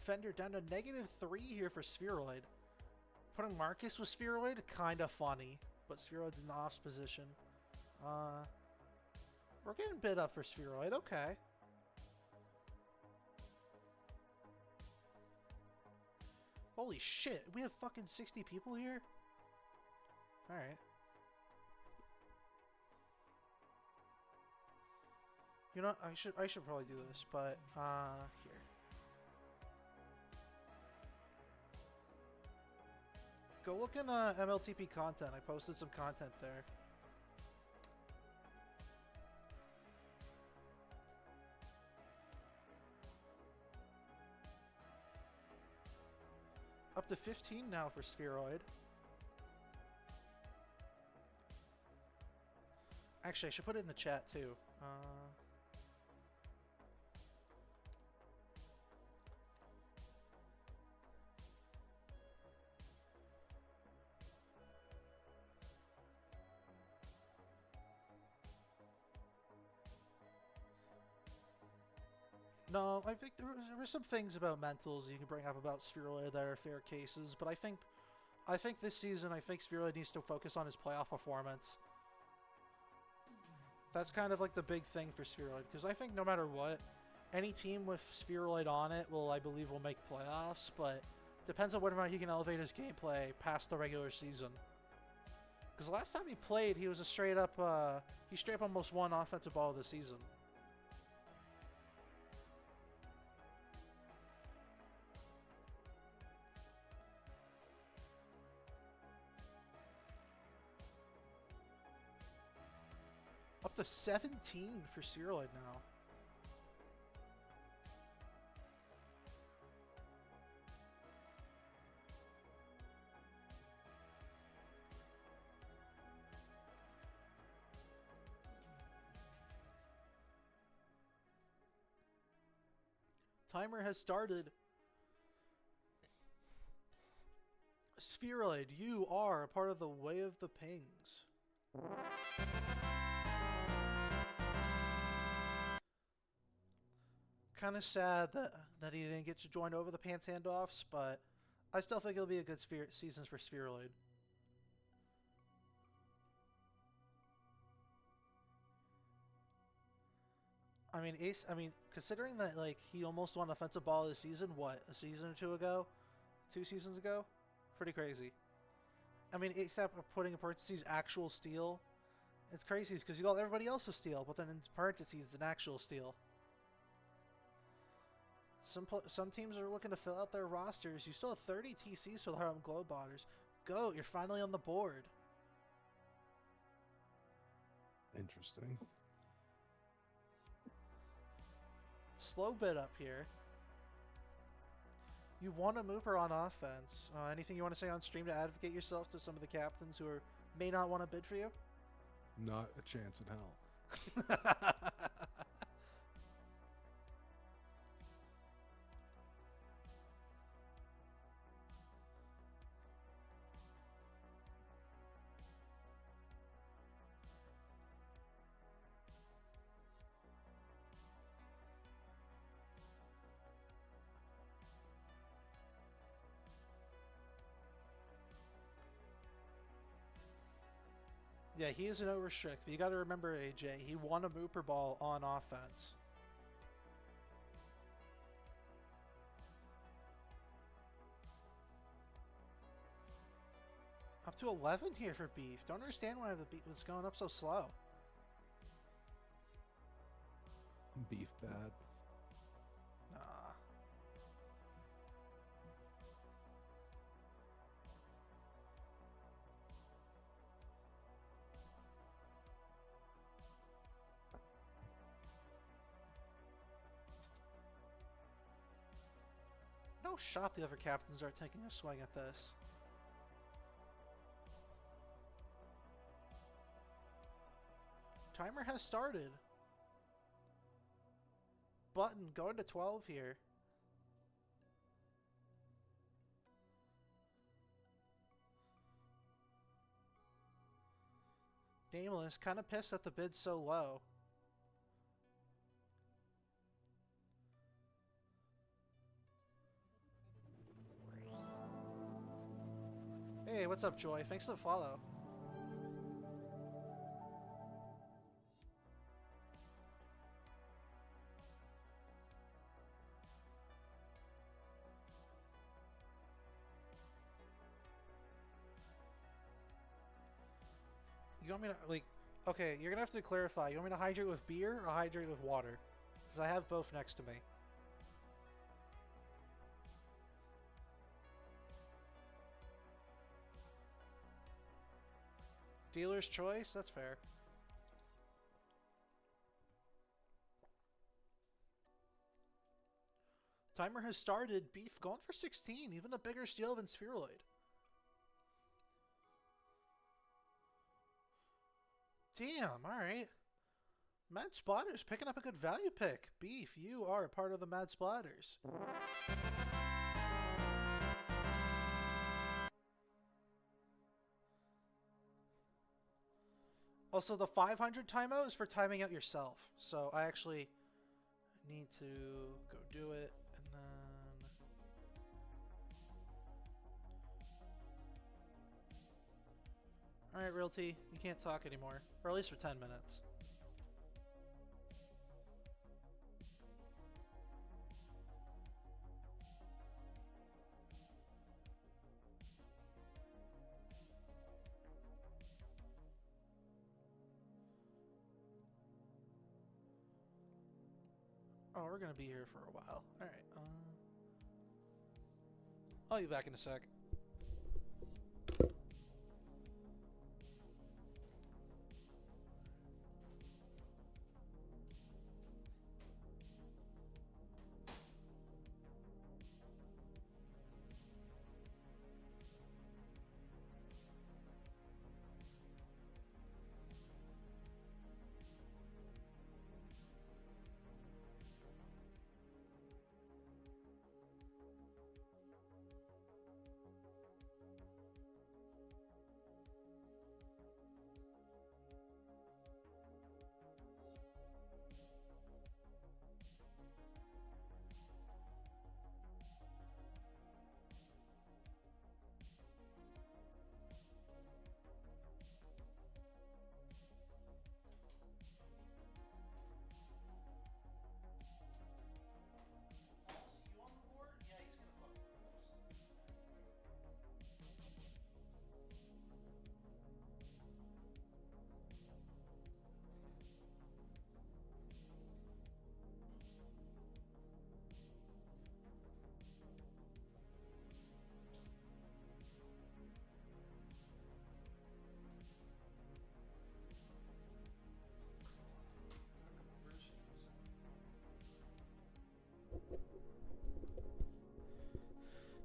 Fender down to -3 here for Spheroid. Putting Marcus with Spheroid, kind of funny, but Spheroid's in the offs position. We're getting bid up for Spheroid, okay. Holy shit, we have fucking 60 people here? Alright. You know, I should probably do this, but here. Go look in mLTP content. I posted some content there. Up to 15 now for Spheroid. Actually, I should put it in the chat too. No, I think there were some things about mentals you can bring up about Spheroid that are fair cases, but I think this season, I think Spheroid needs to focus on his playoff performance. That's kind of like the big thing for Spheroid, because I think no matter what, any team with Spheroid on it I believe, will make playoffs, but depends on whether or not he can elevate his gameplay past the regular season. Because the last time he played, he was a straight up, he straight up almost won offensive ball of the season. Up to 17 for Spheroid now. Timer has started. Spheroid, you are a part of the Way of the Pings. Kind of sad that he didn't get to join over the pants handoffs, but I still think it'll be a good season for Spheroid. I mean, considering that like he almost won offensive ball this season, what, a season or two ago, 2 seasons ago, pretty crazy. I mean, except putting in parentheses actual steal, it's crazy because you got everybody else's steal, but then in parentheses an actual steal. Some teams are looking to fill out their rosters. You still have 30 TCs for the Harlem Globetrotters. Go, you're finally on the board. Interesting. Slow bit up here. You want a Mooper on offense. Anything you want to say on stream to advocate yourself to some of the captains who may not want to bid for you? Not a chance in hell. Yeah, he is an no-restrict, but you got to remember, AJ, he won a Mooper ball on offense. Up to 11 here for beef. Don't understand why the beef was going up so slow. Beef bad. Nah. No shot the other captains are taking a swing at this. Timer has started. Button going to 12 here. Nameless, kind of pissed that the bid's so low. Hey, what's up, Joy? Thanks for the follow. You want me to, like, okay, you're gonna have to clarify. You want me to hydrate with beer or hydrate with water? Because I have both next to me. Dealer's choice? That's fair. Timer has started. Beef going for 16. Even a bigger steal than Spheroid. Damn, alright. Mad Splatters picking up a good value pick. Beef, you are a part of the Mad Splatters. Also, the 500 timeout is for timing out yourself. So I actually need to go do it. And then... Alright, Realty, you can't talk anymore. Or at least for 10 minutes. Oh, we're gonna be here for a while. Alright, I'll be back in a sec.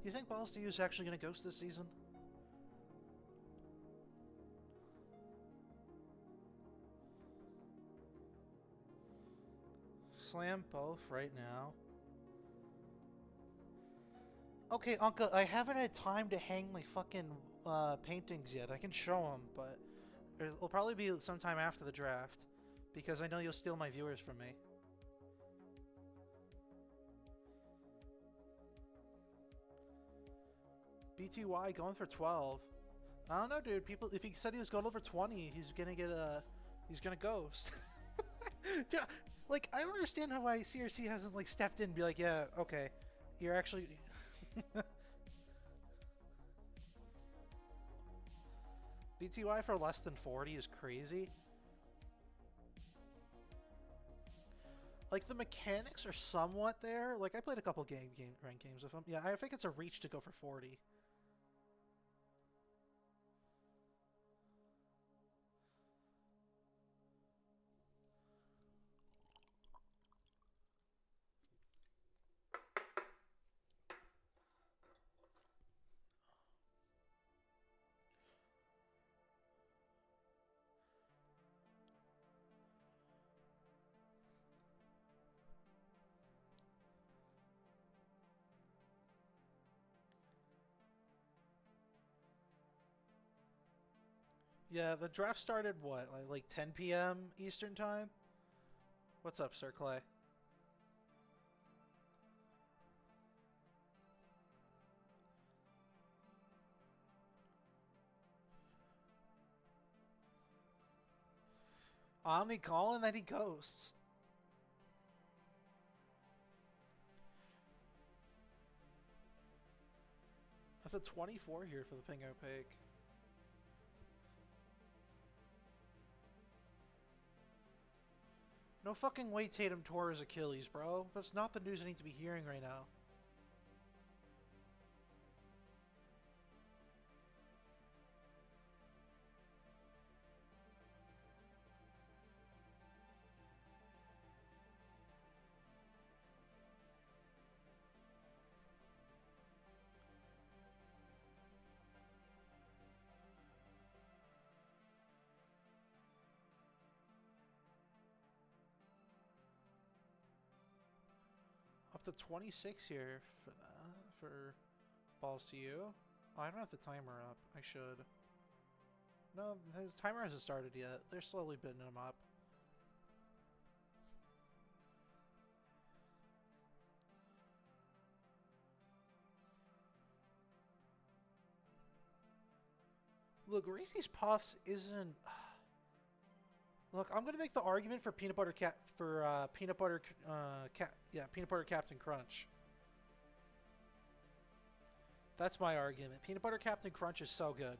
You think Balls to You is actually going to ghost this season? Slam both right now. Okay, Uncle, I haven't had time to hang my fucking paintings yet. I can show them, but it'll probably be sometime after the draft, because I know you'll steal my viewers from me. BTY going for 12. I don't know, dude. People, if he said he was going over 20, he's gonna get he's gonna ghost. Dude, like, I don't understand how CRC hasn't like stepped in and be like, yeah, okay, you're actually. BTY for less than 40 is crazy. Like, the mechanics are somewhat there. Like, I played a couple ranked games with him. Yeah, I think it's a reach to go for 40. Yeah, the draft started, what, like 10 p.m. Eastern Time? What's up, Sir Clay? Omni calling that he ghosts. That's a 24 here for the ping opaque. No fucking way Tatum tore his Achilles, bro. That's not the news I need to be hearing right now. Up to 26 here for that, for balls to you. Oh, I don't have the timer up. I should. No, his timer hasn't started yet. They're slowly bidding him up. Look, Reese's Puffs isn't... Look, I'm gonna make the argument for peanut butter peanut butter Captain Crunch. That's my argument. Peanut butter Captain Crunch is so good.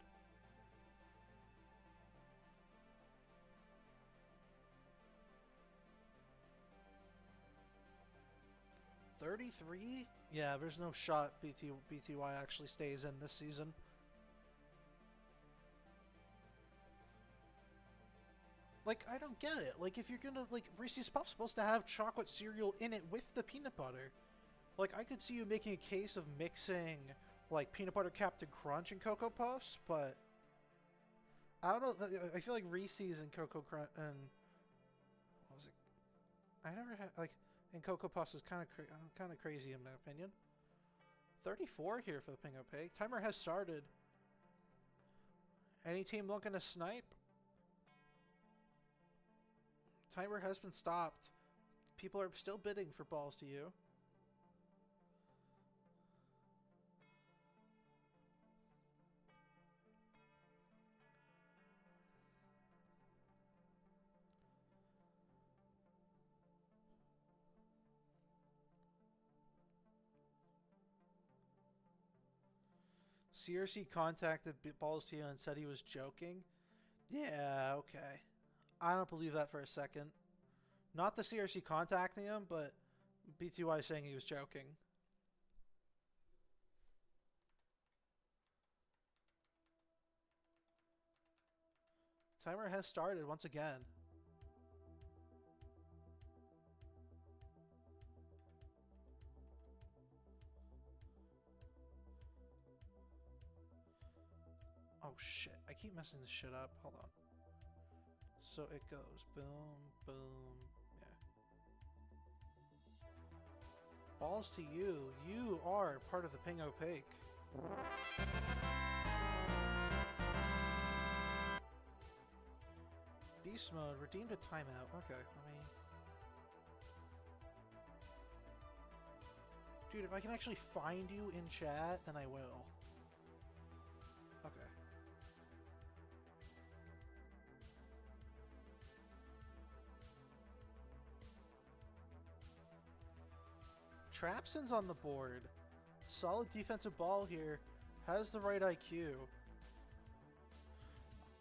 $33? Yeah, there's no shot BTY actually stays in this season. Like, I don't get it. Like, if you're gonna, like, Reese's Puffs supposed to have chocolate cereal in it with the peanut butter. Like, I could see you making a case of mixing, like, peanut butter Captain Crunch and Cocoa Puffs, but I don't know. I feel like Reese's and Cocoa Crunch and what was it? I never had, like, and Cocoa Puffs is kind of crazy in my opinion. 34 here for the Ping Opaque. Timer has started. Any team looking to snipe? Timer has been stopped. People are still bidding for balls to you. CRC contacted balls to you and said he was joking. Yeah, okay. I don't believe that for a second. Not the CRC contacting him, but BTY saying he was joking. Timer has started once again. Oh shit, I keep messing this shit up. Hold on. So it goes boom, boom, yeah. Balls to you. You are part of the Ping Opaque. Beast mode, redeemed a timeout. Okay, let me... Dude, if I can actually find you in chat, then I will. Okay. Trapson's on the board. Solid defensive ball here. Has the right IQ.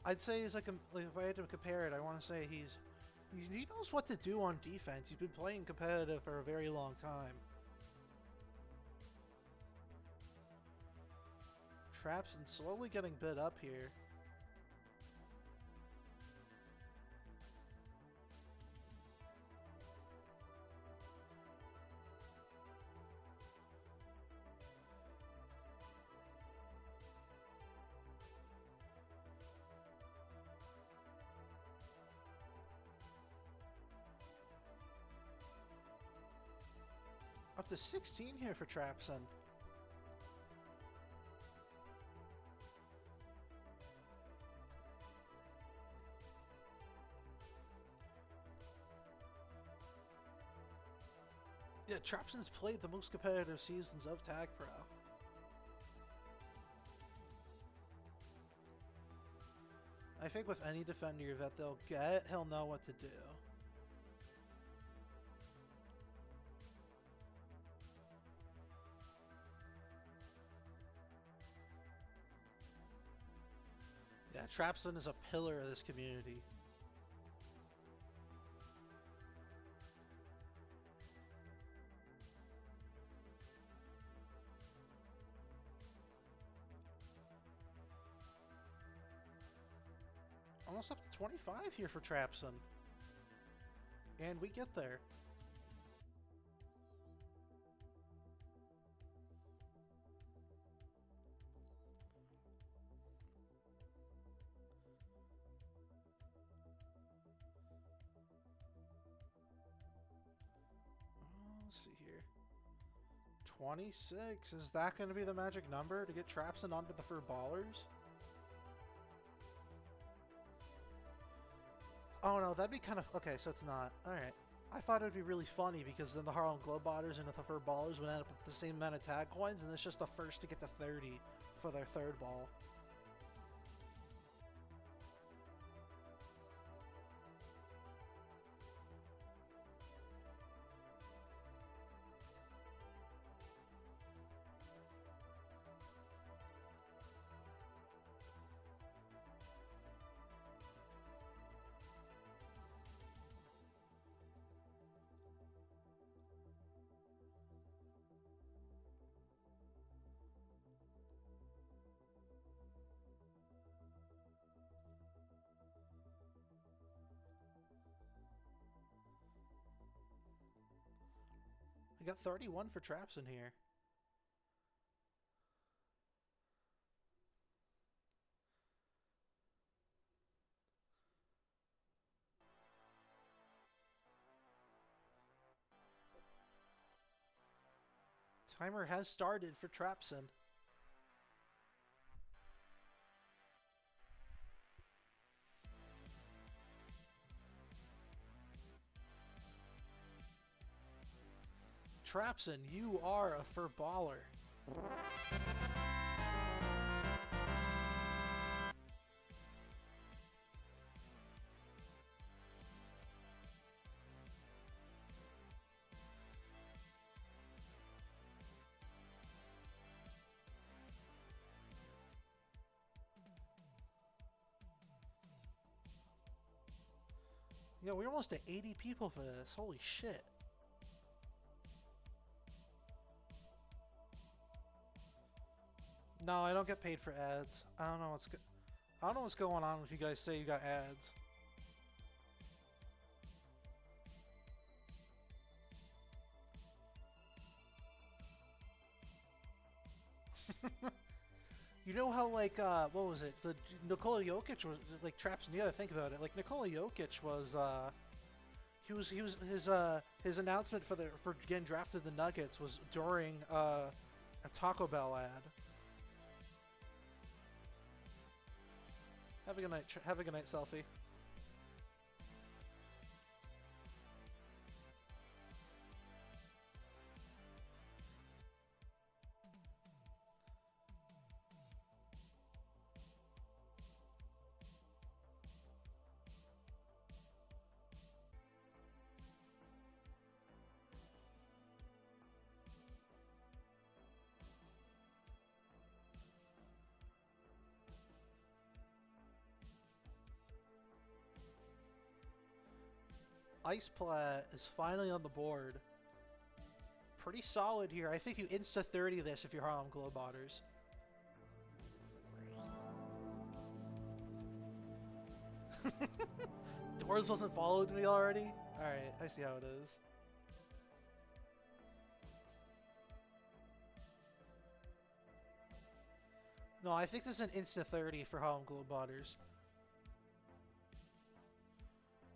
I'd say he's like if I had to compare it, I want to say he knows what to do on defense. He's been playing competitive for a very long time. Trapson slowly getting bit up here. Up to 16 here for Trapson. Yeah, Trapson's played the most competitive seasons of Tag Pro. I think with any defender that they'll get, he'll know what to do. Yeah, Trapson is a pillar of this community. Almost up to 25 here for Trapson. And we get there. Let's see here. 26. Is that going to be the magic number to get Trapson onto the Fur Ballers? Oh no, that'd be kind of... Okay, so it's not. Alright. I thought it would be really funny because then the Harlem Globetrotters and the Fur Ballers would end up with the same amount of tag coins, and it's just the first to get to 30 for their third ball. I got 31 for Trapson here. Timer has started for Trapson. Trapson, you are a Fur Baller. Yeah, we're almost at 80 people for this. Holy shit. No, I don't get paid for ads. I don't know what's going on if you guys say you got ads. You know how, like, what was it? The Nikola Jokic was like Trapson. You gotta think about it. Like Nikola Jokic was, his announcement for getting drafted to the Nuggets was during a Taco Bell ad. Have a good night. Have a good night, Selfie. Ice Plat is finally on the board. Pretty solid here. I think you insta-30 this if you're Harlem Globetrotters. Doors wasn't followed me already? Alright, I see how it is. No, I think this is an insta-30 for Harlem Globetrotters.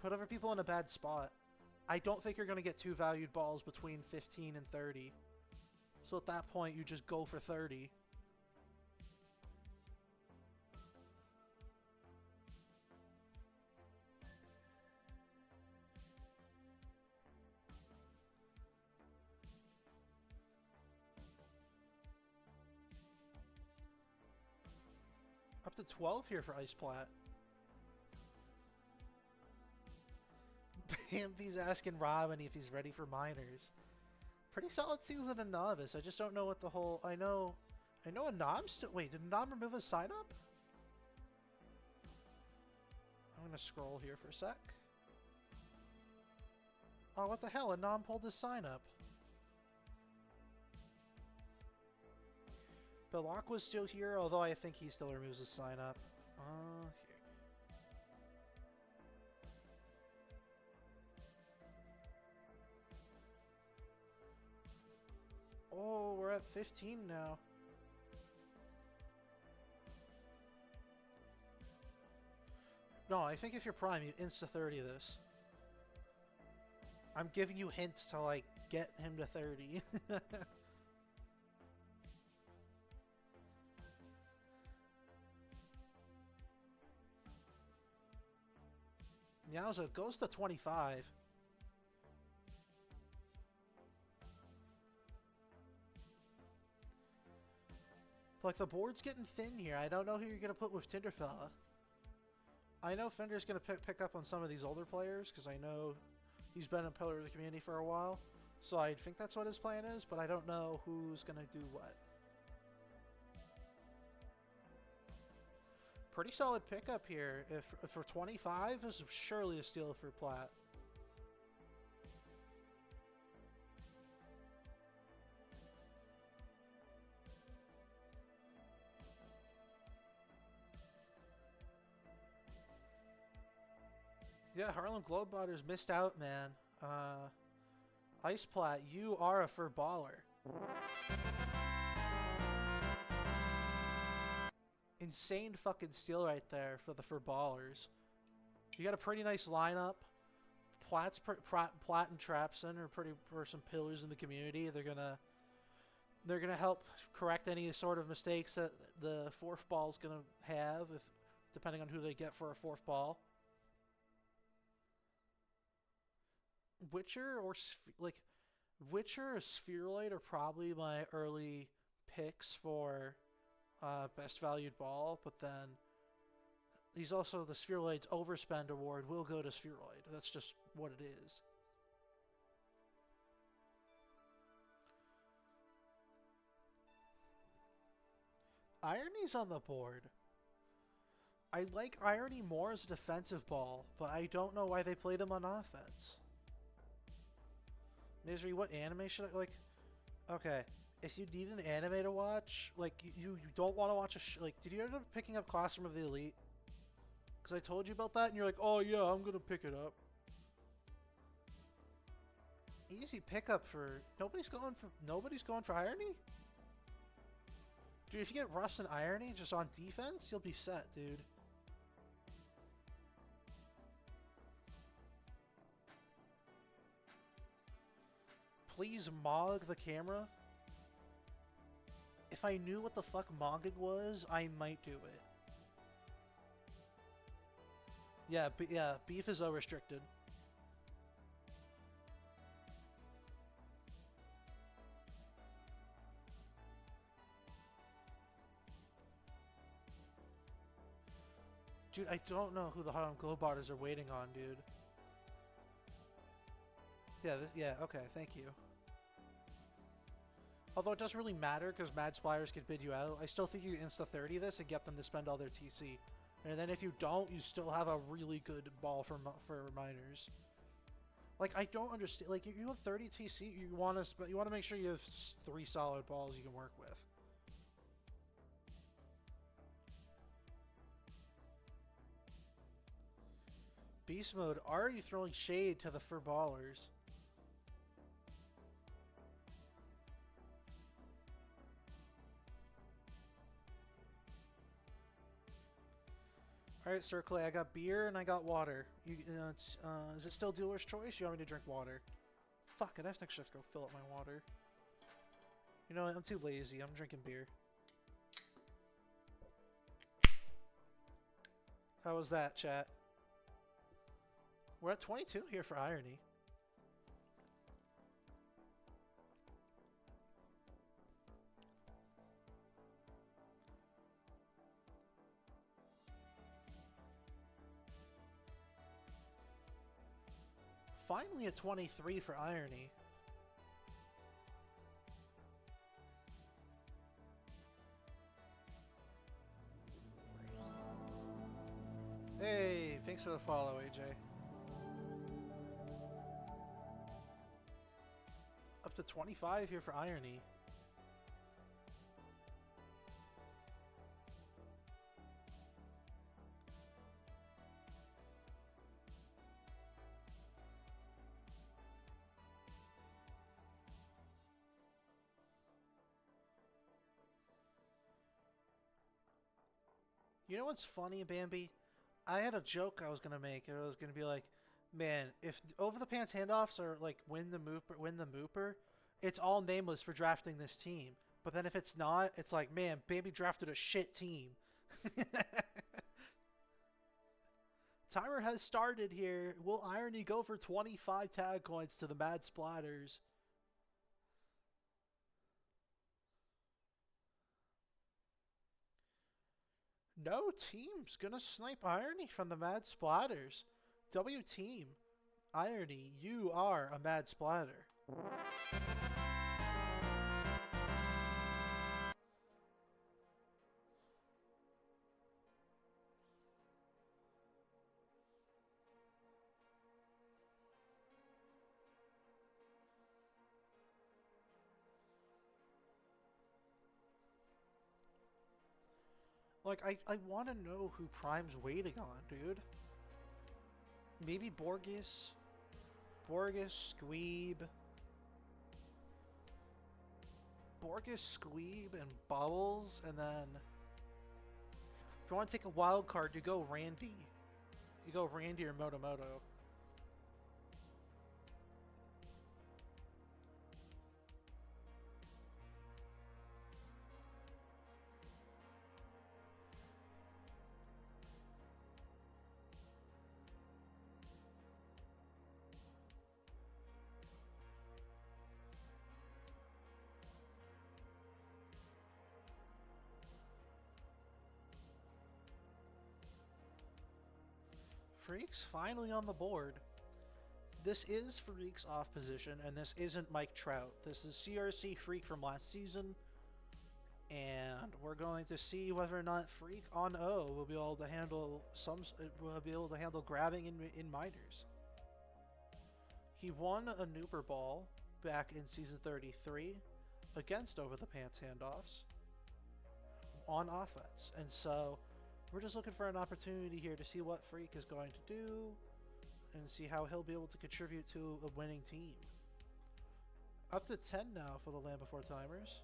Put other people in a bad spot. I don't think you're going to get two valued balls between 15 and 30. So at that point, you just go for 30. Up to 12 here for Ice Plat. Bambi's asking Robin if he's ready for minors. Pretty solid season in novice. I just don't know what the whole... I know a Nom still... Wait, did Nom remove his sign up? I'm gonna scroll here for a sec. Oh, what the hell? A Nom pulled his sign up. Belloc was still here, although I think he still removes his sign up. Here. Oh, we're at 15 now. No, I think if you're Prime, you insta-30 this. I'm giving you hints to, like, get him to 30. Meowza goes to 25. Like, the board's getting thin here. I don't know who you're going to put with Tinderfella. I know Fender's going to pick up on some of these older players, because I know he's been a pillar of the community for a while. So I think that's what his plan is, but I don't know who's going to do what. Pretty solid pickup here. If for 25, this is surely a steal for Platt. Yeah, Harlem Globetrotters missed out, man. Ice Plat, you are a fur baller. Insane fucking steal right there for the fur ballers. You got a pretty nice lineup. Platt and Trapson are some pillars in the community. They're gonna help correct any sort of mistakes that the fourth ball's gonna have, depending on who they get for a fourth ball. Witcher or Spheroid are probably my early picks for best valued ball, but then he's also the Spheroid's overspend award will go to Spheroid. That's just what it is. Irony's on the board. I like Irony more as a defensive ball, but I don't know why they played him on offense. Misery, what anime should I like? Okay, if you need an anime to watch, like you don't want to watch like, did you end up picking up Classroom of the Elite? Because I told you about that, and you're like, oh yeah, I'm gonna pick it up. Easy pickup for nobody's going for Irony. Dude, if you get Rust and Irony just on defense, you'll be set, dude. Please mog the camera. If I knew what the fuck mogging was, I might do it. Yeah, beef is restricted. Dude, I don't know who the Harlem Globetrotters are waiting on, dude. Yeah, okay, thank you. Although it doesn't really matter because Mad Spliers could bid you out. I still think you insta-30 this and get them to spend all their TC. And then if you don't, you still have a really good ball for minors. Like, I don't understand. Like, you have 30 TC. You want to make sure you have 3 solid balls you can work with. Beast mode already throwing shade to the fur ballers. All right, Sir Clay, I got beer and I got water. Is it still dealer's choice? You want me to drink water? Fuck, I'd actually have to go fill up my water. You know what? I'm too lazy. I'm drinking beer. How was that, chat? We're at 22 here for Irony. Finally at 23 for Irony. Hey, thanks for the follow, AJ. Up to 25 here for Irony. You know what's funny, Bambi? I had a joke I was gonna make, and it was gonna be like, man, if over the pants handoffs are like win the mooper, it's all nameless for drafting this team. But then if it's not, it's like, man, Bambi drafted a shit team. Timer has started here. Will Irony go for 25 tag coins to the Mad Splatters? No team's gonna snipe Irony from the Mad Splatters. W team, Irony, you are a Mad Splatter. Like, I want to know who Prime's waiting on, dude. Maybe Borges? Squeeb. Squeeb, and Bubbles, and then... If you want to take a wild card, you go Randy. You go Randy or Motomoto. Freak's finally on the board. This is Freak's off position, and this isn't Mike Trout. This is CRC Freak from last season, and we're going to see whether or not Freak on O will be able to handle grabbing in minors. He won a Nooper Ball back in season 33 against Over the Pants handoffs on offense, and so we're just looking for an opportunity here to see what Freak is going to do and see how he'll be able to contribute to a winning team. Up to 10 now for the Land Before Timers.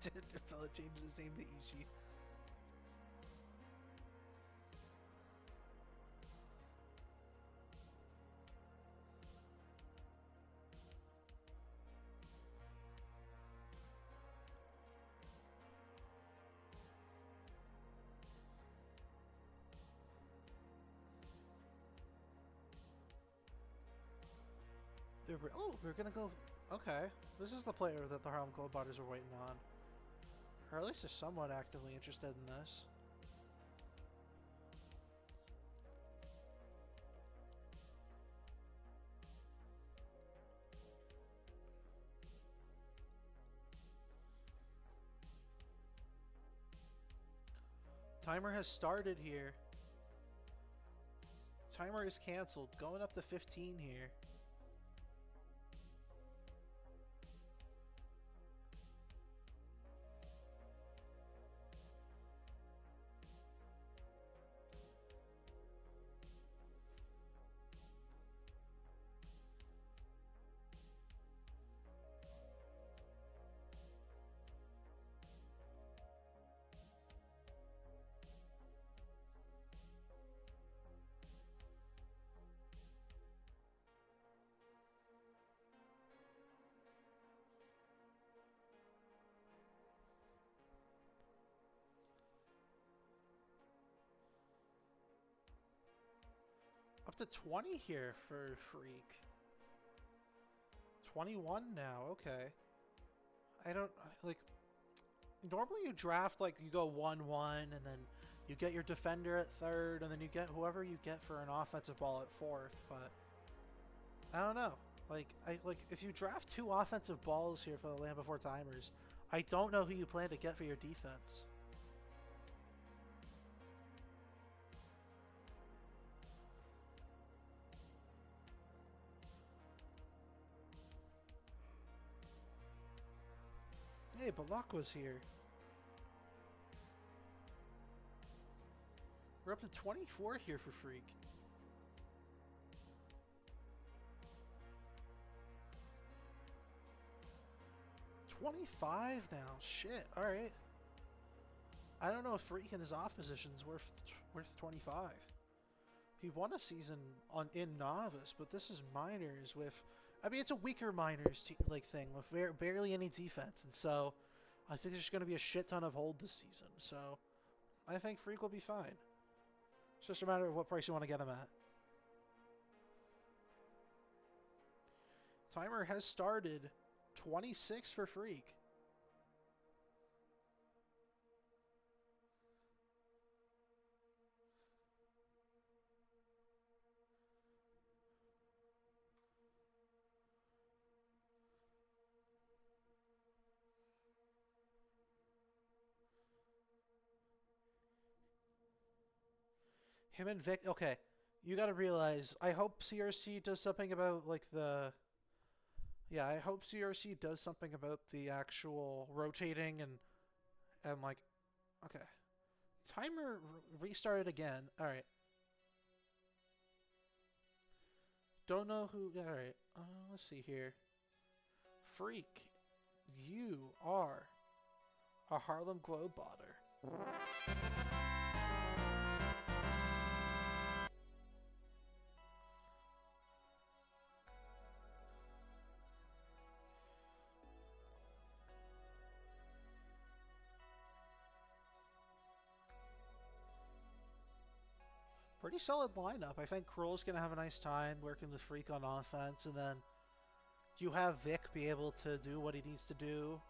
Did the fella change his name to Ishi? We're gonna go. Okay, this is the player that the Harlem Globetrotters are waiting on. Or at least are somewhat actively interested in this. Timer has started here. Timer is canceled. Going up to 15 here. Up to 20 here for Freak. 21 now, okay. I don't, like, normally you draft, like, you go 1-1, and then you get your defender at third, and then you get whoever you get for an offensive ball at fourth, but I don't know. Like, if you draft 2 offensive balls here for the Land Before Timers, I don't know who you plan to get for your defense. Hey, Balak was here. We're up to 24 here for Freak. $25 now. Shit. All right. I don't know if Freak in his off position's worth 25. He won a season in novice, but this is minors with. I mean, it's a weaker minors thing with barely any defense, and so I think there's going to be a shit ton of hold this season. So I think Freak will be fine. It's just a matter of what price you want to get him at. Timer has started. 26 for Freak. Him and Vic. Okay, you got to realize. I hope CRC does something about like the. Yeah, I hope CRC does something about the actual rotating and like. Okay, timer restarted again. All right. Don't know who. All right. Let's see here. Freak, you are a Harlem Globetrotter. Pretty solid lineup. I think Kroll's going to have a nice time working with Freak on offense, and then you have Vic be able to do what he needs to do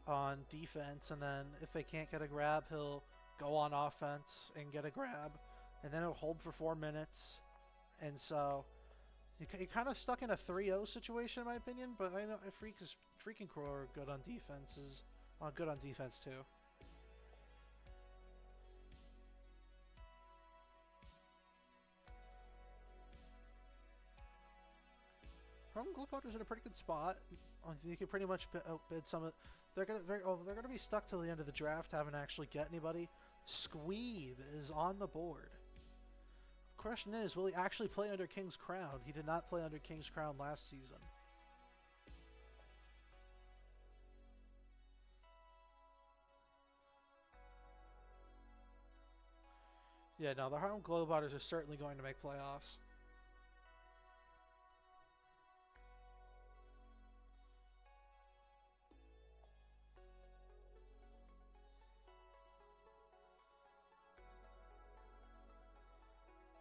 on defense, and then if they can't get a grab, he'll go on offense and get a grab, and then he'll hold for 4 minutes. And so you're kind of stuck in a 3-0 situation, in my opinion, but I know Freak and Kroll are good on defenses, good on defense too. Harlem Globetrotters in a pretty good spot. You can pretty much outbid some of. They're gonna be stuck till the end of the draft, haven't actually get anybody. Squeeb is on the board. Question is, will he actually play under King's Crown? He did not play under King's Crown last season. Yeah, no, the Harlem Globetrotters are certainly going to make playoffs.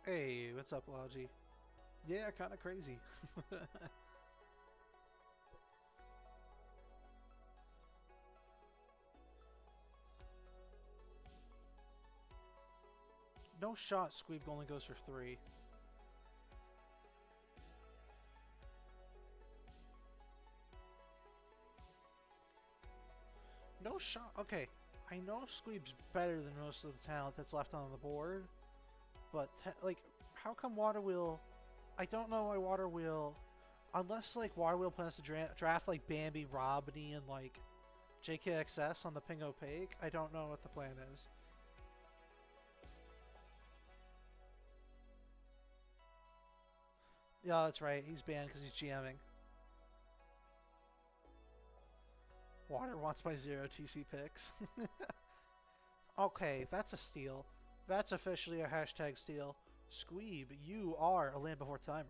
Hey, what's up, Logi? Yeah, kind of crazy. No shot. Squeeb only goes for 3. No shot. Okay, I know Squeeb's better than most of the talent that's left on the board, but like, how come Water Wheel? I don't know why Water Wheel, unless like Water Wheel plans to draft like Bambi, Robney, and like JKXS on the Ping Opaque. I don't know what the plan is. Yeah, that's right. He's banned because he's GMing. Water wants my 0 TC picks. Okay, that's a steal. That's officially a hashtag steal. Squeeb, you are a Land Before Timer.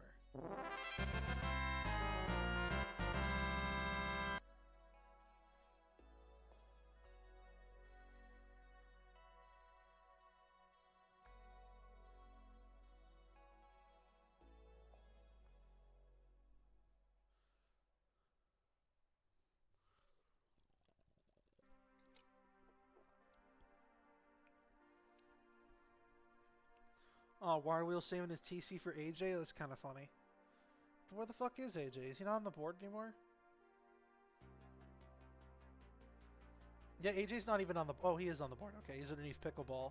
Oh, Water Wheel saving his TC for AJ? That's kind of funny. But where the fuck is AJ? Is he not on the board anymore? Yeah, AJ's not even on the... Oh, he is on the board. Okay, he's underneath Pickleball.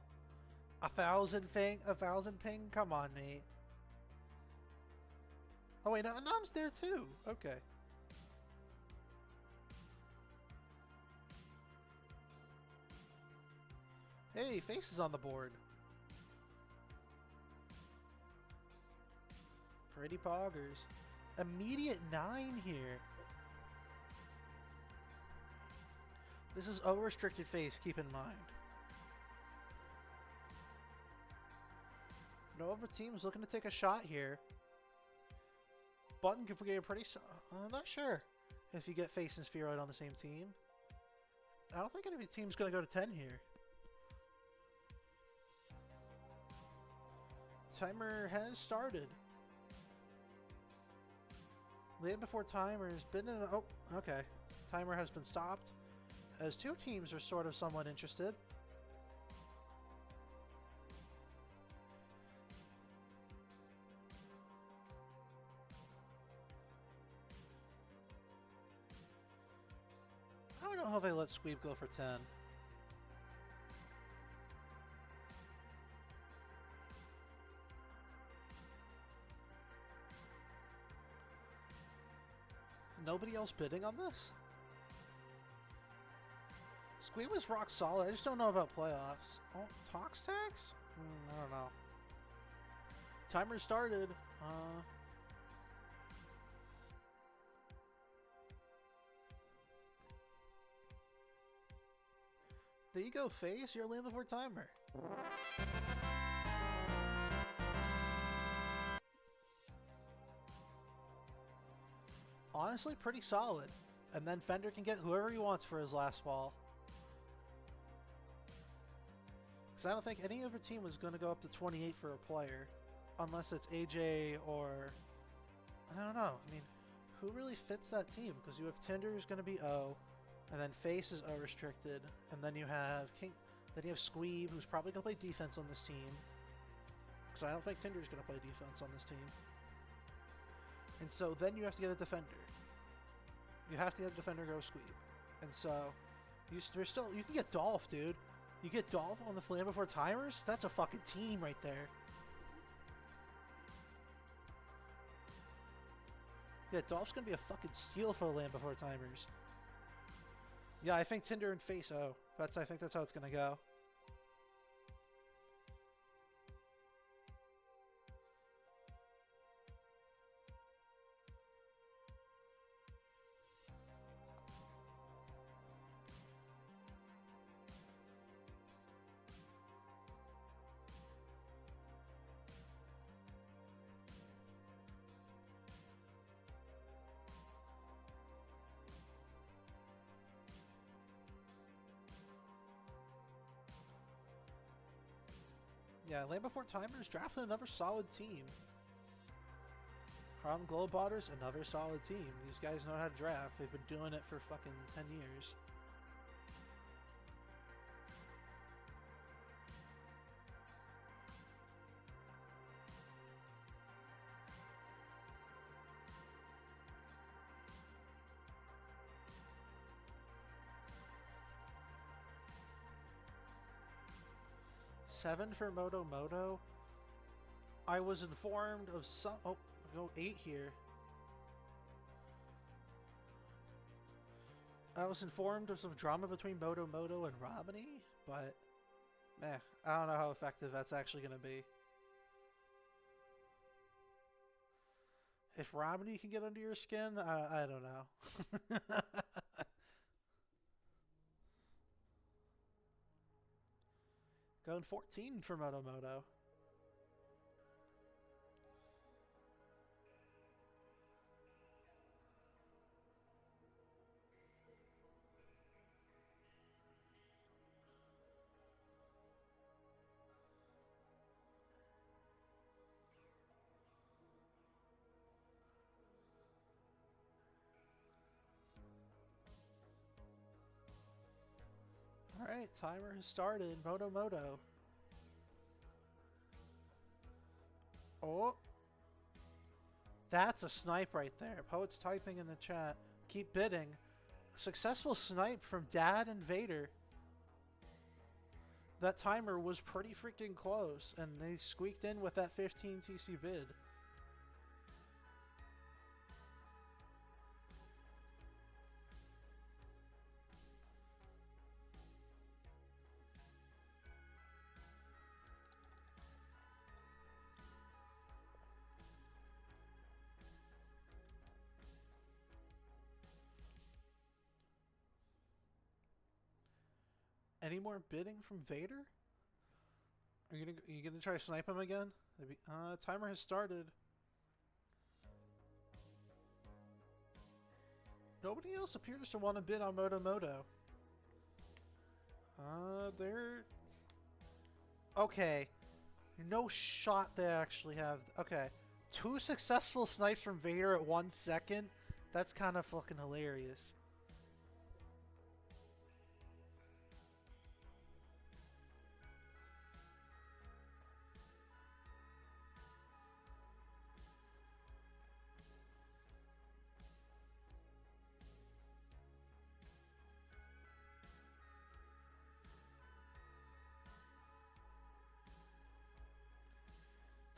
1,000 ping? 1,000 ping? Come on, mate. Oh, wait, no, Nam's there too. Okay. Hey, Face is on the board. Pretty poggers. Immediate 9 here. This is a restricted face, keep in mind. No other team's looking to take a shot here. Button could get a pretty... I'm not sure if you get Face and Spheroid on the same team. I don't think any team's going to go to 10 here. Timer has started. Land Before Timer's been in... Oh, okay. Timer has been stopped. As 2 teams are sort of somewhat interested. I don't know how they let Squeeb go for 10. Nobody else bidding on this? Squeeb was rock solid. I just don't know about playoffs. Oh, Tox Tax? I don't know. Timer started. There you go, Face. You're Land Before Timer. Honestly, pretty solid. And then Fender can get whoever he wants for his last ball. Because I don't think any other team was going to go up to 28 for a player. Unless it's AJ or... I don't know. I mean, who really fits that team? Because you have Tinder who's going to be O. And then Face is O restricted. And then you have King... Then you have Squeeb, who's probably going to play defense on this team. Because I don't think Tinder's going to play defense on this team. And so then you have to get a defender. You have to get a defender go Squeeb. And so you can get Dolph, dude. You get Dolph on the Land Before Timers? That's a fucking team right there. Yeah, Dolph's gonna be a fucking steal for the Land Before Timers. Yeah, I think Tinder and Face O. I think that's how it's gonna go. Yeah, Land Before Timers drafted another solid team. Harlem Globetrotters, another solid team. These guys know how to draft. They've been doing it for fucking 10 years. 7 for Moto Moto. I was informed of some... Oh, go 8 here. I was informed of some drama between Moto Moto and Romney, but... Meh, I don't know how effective that's actually going to be. If Romney can get under your skin, I don't know. Going 14 for Moto Moto. Alright, timer has started. Moto Moto. Oh. That's a snipe right there. Poet's typing in the chat. Keep bidding. Successful snipe from Dad and Vader. That timer was pretty freaking close, and they squeaked in with that 15 TC bid. Any more bidding from Vader? Are you gonna try to snipe him again? Maybe. Timer has started. Nobody else appears to want to bid on Moto Moto. They're... Okay. No shot they actually have... Okay. 2 successful snipes from Vader at 1 second? That's kind of fucking hilarious.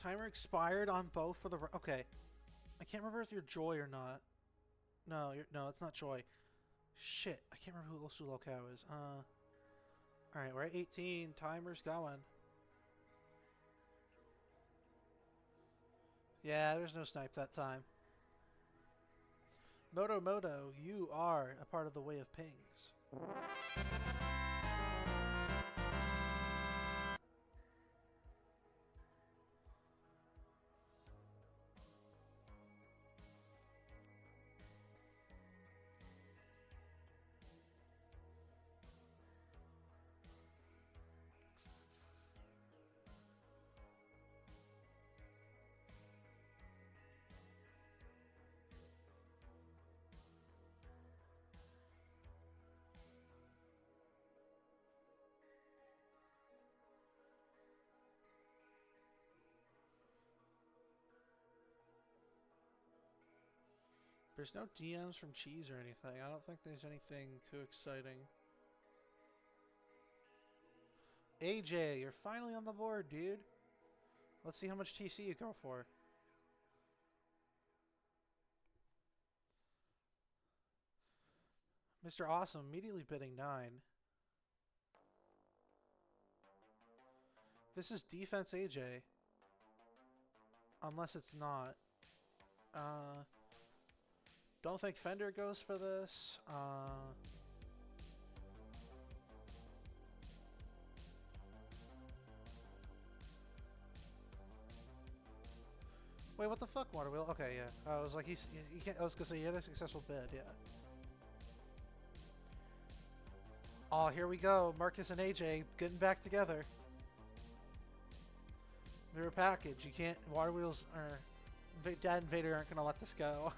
Timer expired on both for the... Okay. I can't remember if you're Joy or not. No, no, it's not Joy. Shit, I can't remember who Osu Locao is. Alright, we're at 18. Timer's going. Yeah, there's no snipe that time. Moto Moto, you are a part of the Way of Pings. There's no DMs from Cheese or anything. I don't think there's anything too exciting. AJ, you're finally on the board, dude. Let's see how much TC you go for. Mr. Awesome immediately bidding 9. This is defense AJ. Unless it's not. Don't think Fender goes for this. Wait, what the fuck, Waterwheel? Okay, yeah. I was like, you can't. I was gonna say he had a successful bid, yeah. Oh, here we go. Marcus and AJ getting back together. Mirror package. You can't. Waterwheels or Dad and Vader aren't gonna let this go.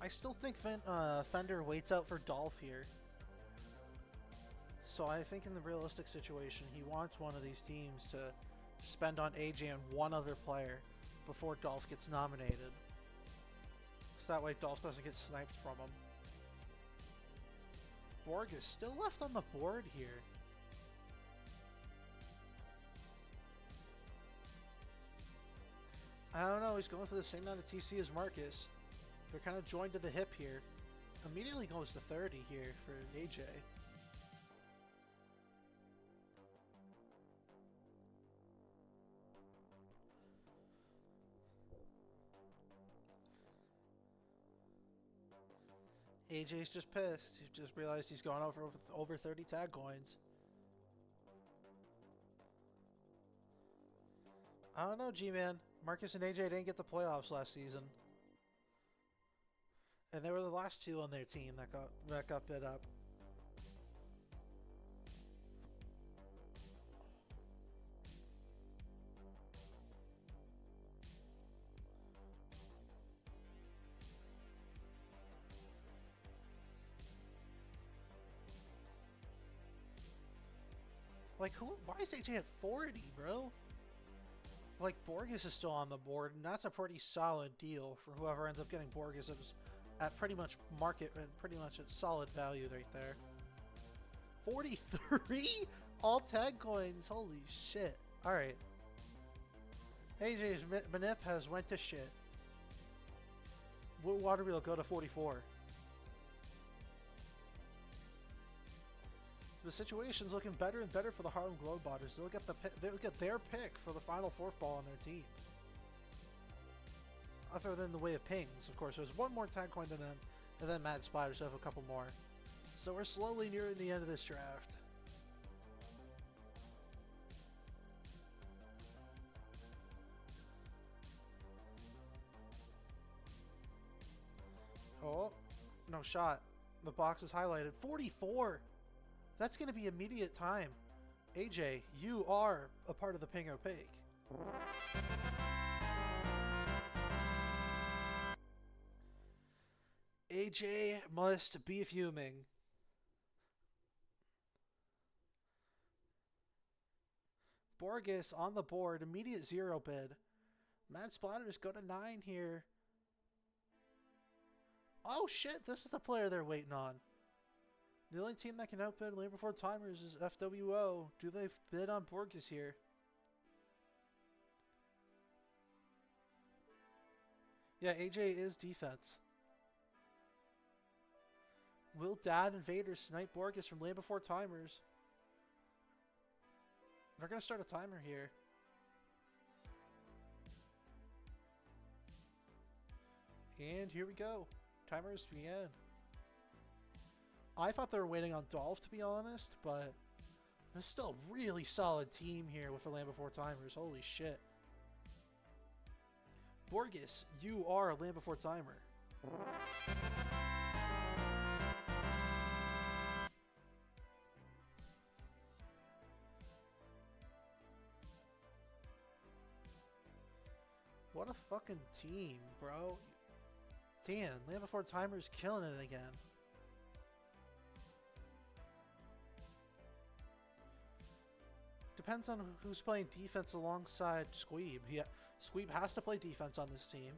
I still think Fender waits out for Dolph here. So I think in the realistic situation, he wants one of these teams to spend on AJ and one other player before Dolph gets nominated. So that way Dolph doesn't get sniped from him. Borg is still left on the board here. I don't know, he's going for the same amount of TC as Marcus. They're kind of joined to the hip here. Immediately goes to 30 here for AJ. AJ's just pissed. He just realized he's gone over 30 tag coins. I don't know, G-Man. Marcus and AJ didn't get the playoffs last season. And they were the last two on their team that got bid up. Like, why is AJ at 40, bro? Like, Borges is still on the board, and that's a pretty solid deal for whoever ends up getting Borges. It was at pretty much market, and pretty much a solid value right there. 43? All tag coins, holy shit. Alright. AJ's manip has went to shit. Water will go to 44. The situation's looking better and better for the Harlem Globetrotters. They look at their pick for the final fourth ball on their team. Other than the way of pings, of course, there's one more tag coin than them, and then Mad Splatters have a couple more. So we're slowly nearing the end of this draft. Oh, no shot. The box is highlighted. 44! That's going to be immediate time. AJ, you are a part of the Ping Opaque. AJ must be fuming. Borges on the board, immediate 0 bid. Mad Splatters go to 9 here. Oh shit, this is the player they're waiting on. The only team that can outbid Labor Before Timers is FWO. Do they bid on Borges here? Yeah, AJ is defense. Will Dad and Vader snipe Borges from Labor Before Timers? They're going to start a timer here. And here we go. Timers begin. I thought they were waiting on Dolph, to be honest, but there's still a really solid team here with the Land Before Timers. Holy shit. Borges, you are a Land Before Timer. What a fucking team, bro. Damn, Land Before Timers killing it again. Depends on who's playing defense alongside Squeeb. Squeeb has to play defense on this team.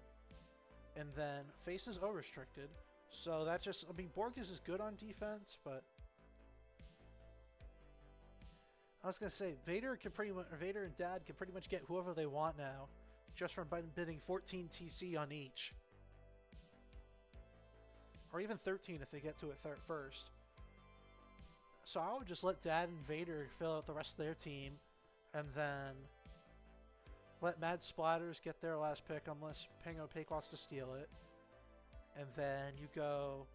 And then Face is O-restricted. So that just, I mean, Borges is good on defense, but I was gonna say Vader and Dad can pretty much get whoever they want now, just from bidding 14 TC on each, or even 13 if they get to it first. So I would just let Dad and Vader fill out the rest of their team, and then let Mad Splatters get their last pick unless Ping Opaque wants to steal it. And then you go...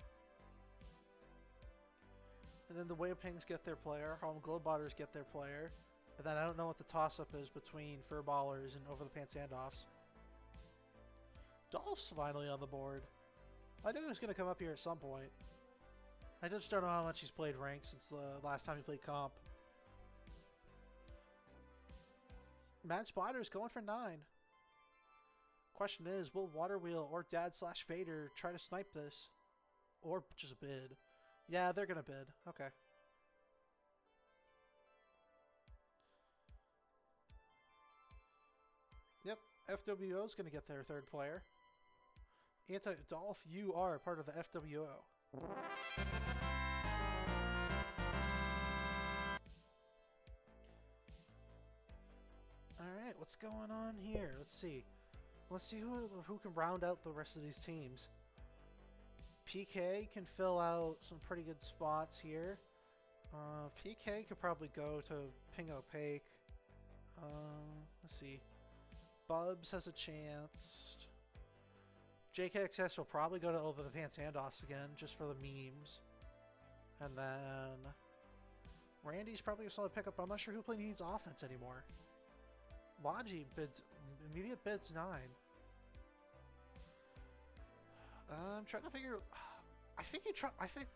And then the Way of Pings get their player, Harlem Globetrotters get their player, and then I don't know what the toss-up is between Furballers and Over-the-Pants Handoffs. Dolph's finally on the board. I knew he was going to come up here at some point. I just don't know how much he's played ranked since the last time he played comp. Mad Splatter's going for 9. Question is, will Water Wheel or Dad/Vader try to snipe this? Or just bid? Yeah, they're gonna bid. Okay. Yep, FWO is gonna get their third player. Anti-Dolph, you are part of the FWO. Alright, what's going on here? Let's see. Let's see who can round out the rest of these teams. PK can fill out some pretty good spots here. PK could probably go to Ping Opaque. Let's see. Bubs has a chance. JKXS will probably go to Over the Pants Handoffs again, just for the memes. And then Randy's probably a solid pickup, but I'm not sure who needs offense anymore. Logi bids, immediate bids 9. I'm trying to figure. I think you try. I think.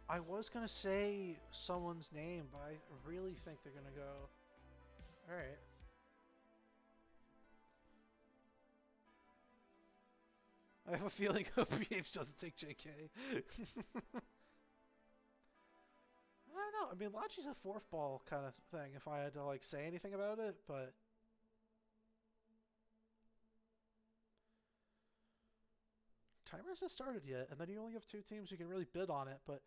I was gonna say someone's name, but I really think they're gonna go. All right. I have a feeling OPH doesn't take JK. I don't know. I mean, Logi's a fourth ball kind of thing. If I had to like say anything about it, but. Timer hasn't started yet, and then you only have 2 teams who can really bid on it, but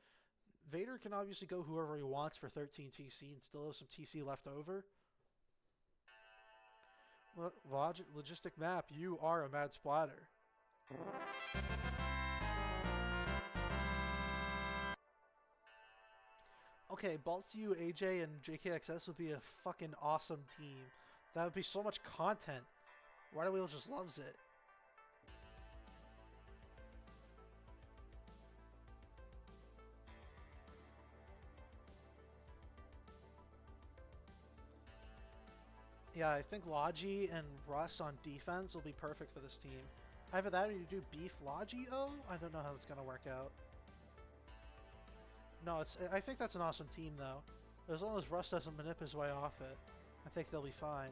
Vader can obviously go whoever he wants for 13 TC and still have some TC left over. Logistic map, you are a mad splatter. Okay, balls to you, AJ and JKXS would be a fucking awesome team. That would be so much content. Rider Wheel just loves it. Yeah, I think Logi and Russ on defense will be perfect for this team. Either that or you do Beef Logi. Oh, I don't know how it's going to work out. No, I think that's an awesome team, though. As long as Russ doesn't manip his way off it, I think they'll be fine.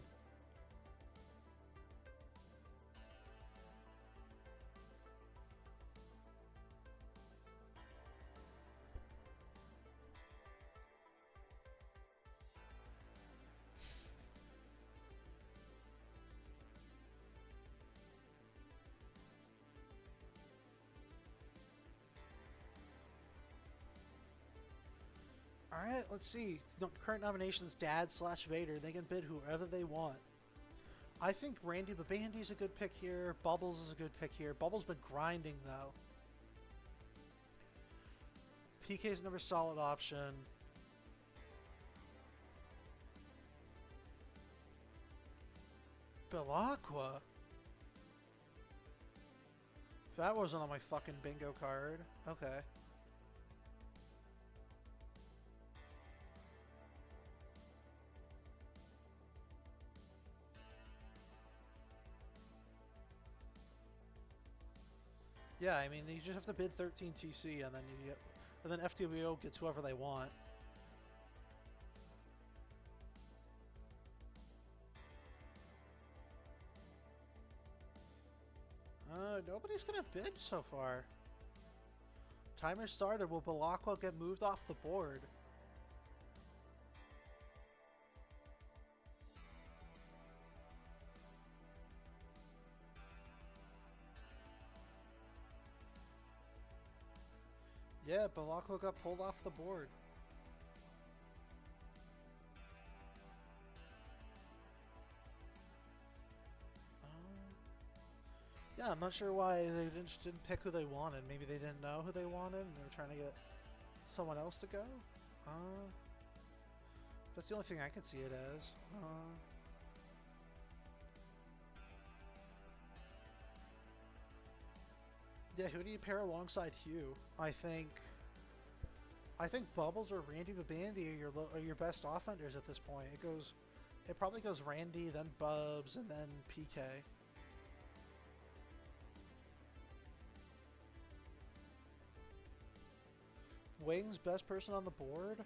Alright, let's see. Current nominations, Dad/Vader. They can bid whoever they want. I think Randy Babandy's a good pick here. Bubbles is a good pick here. Bubbles been grinding, though. PK's another solid option. Belacqua? That wasn't on my fucking bingo card. Okay. Yeah, I mean, you just have to bid 13 TC, and then you get, and then FTWO gets whoever they want. Nobody's gonna bid so far. Timer started. Will Belacqua get moved off the board? Yeah, Belacqua got pulled off the board. Yeah, I'm not sure why they didn't pick who they wanted. Maybe they didn't know who they wanted and they were trying to get someone else to go. That's the only thing I can see it as. Yeah, who do you pair alongside Hugh? I think Bubbles or Randy Babandy are your best offenders at this point. It probably goes Randy, then Bubs, and then PK. Wing's best person on the board?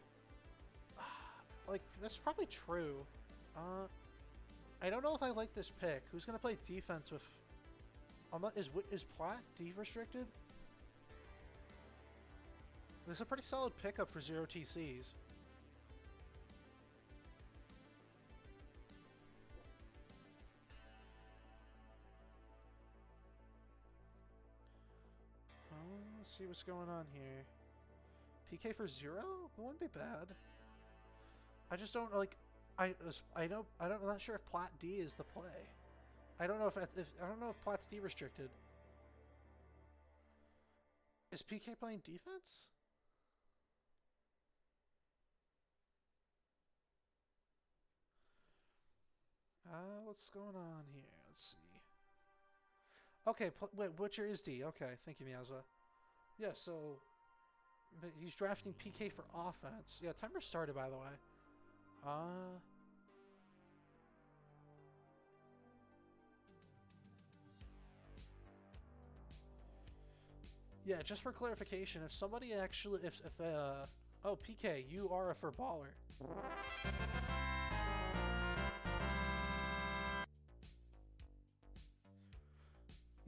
Like, that's probably true. I don't know if I like this pick. Who's gonna play defense with? Is Platt D-restricted? This is a pretty solid pickup for 0 TCs. Let's see what's going on here. PK for 0? That wouldn't be bad. I just don't like. I'm not sure if Platt D is the play. I don't know if I don't know if Platt's D restricted. Is PK playing defense? What's going on here? Let's see. Okay, wait, Butcher is D. Okay, thank you, Miyaza. Yeah, so but he's drafting PK for offense. Yeah, timer started, by the way. Yeah, just for clarification, if somebody actually, oh, PK, you are a for baller.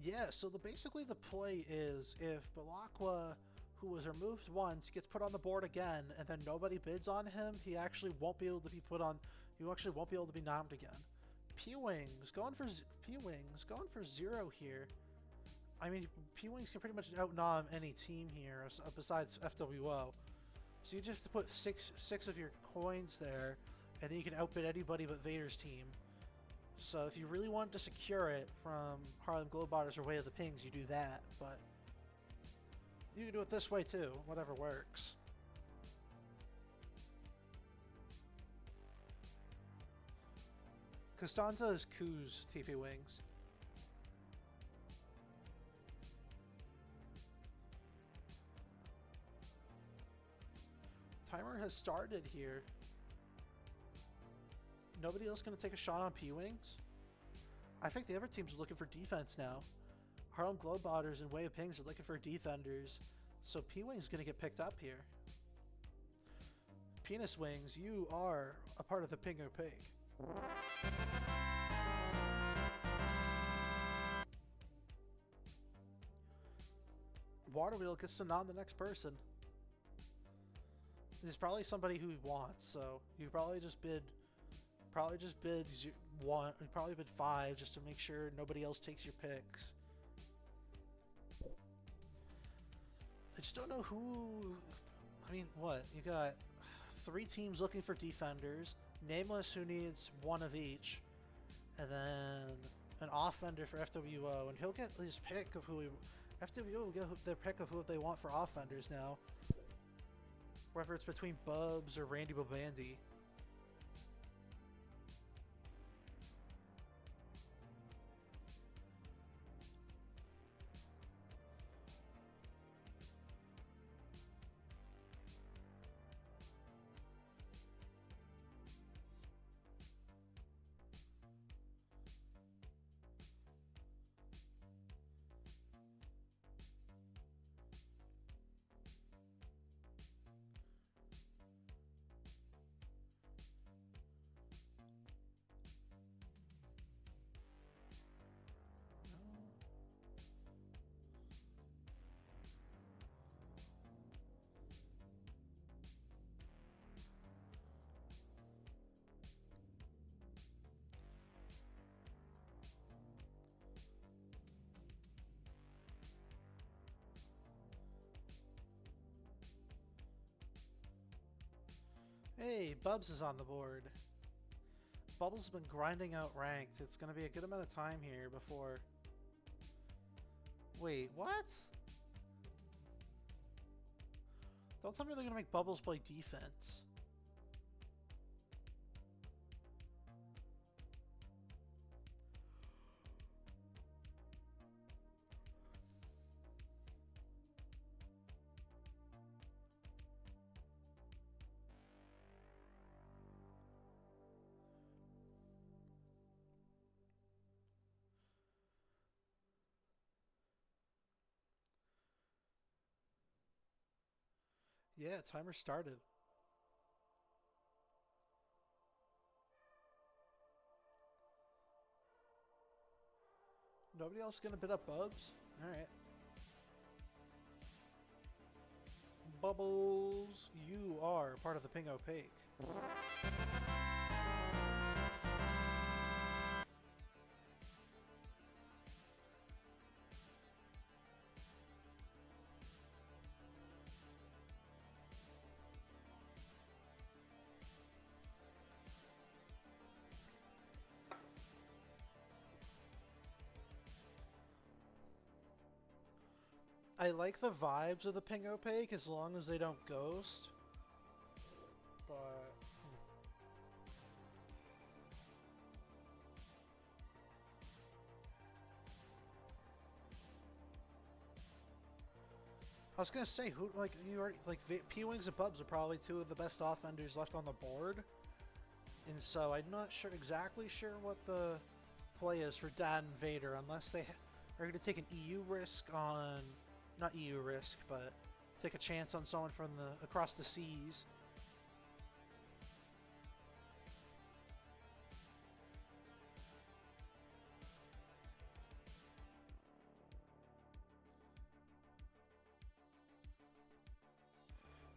Yeah, so basically the play is if Balakwa, who was removed once, gets put on the board again, and then nobody bids on him, he actually won't be able to be put on. He actually won't be able to be nommed again. P-Wings going for 0 here. I mean, P-Wings can pretty much out-nom any team here besides FWO. So you just have to put six of your coins there, and then you can outbid anybody but Vader's team. So if you really want to secure it from Harlem Globetrotters or Way of the Pings, you do that. But you can do it this way too. Whatever works. Costanza is Koo's TP Wings. Timer has started here. Nobody else going to take a shot on P-Wings? I think the other teams are looking for defense now. Harlem Globetrotters and Way of Pings are looking for defenders. So P-Wings going to get picked up here. Penis Wings, you are a part of the Pinger Pig. Waterwheel gets to nom the next person. This is probably somebody who he wants, so you probably just bid one. You probably bid 5 just to make sure nobody else takes your picks. I just don't know who. I mean, what you got? 3 teams looking for defenders. Nameless who needs 1 of each, and then an offender for FWO, and he'll get his pick of who he. FWO will get their pick of who they want for offenders now. Whether it's between Bubs or Randy Bobandy. Hey, Bubs is on the board. Bubbles has been grinding out ranked. It's going to be a good amount of time here before... Wait, what? Don't tell me they're going to make Bubbles play defense. Yeah, timer started. Nobody else is gonna bid up Bubs? Alright. Bubbles, you are part of the Ping Opaque. I like the vibes of the Ping Opaque as long as they don't ghost. But I was gonna say, who like you already like P-Wings and Bubs are probably two of the best offenders left on the board, and so I'm not exactly sure what the play is for Dad and Vader unless they are going to take an EU risk on, not EU risk, but take a chance on someone from the across the seas.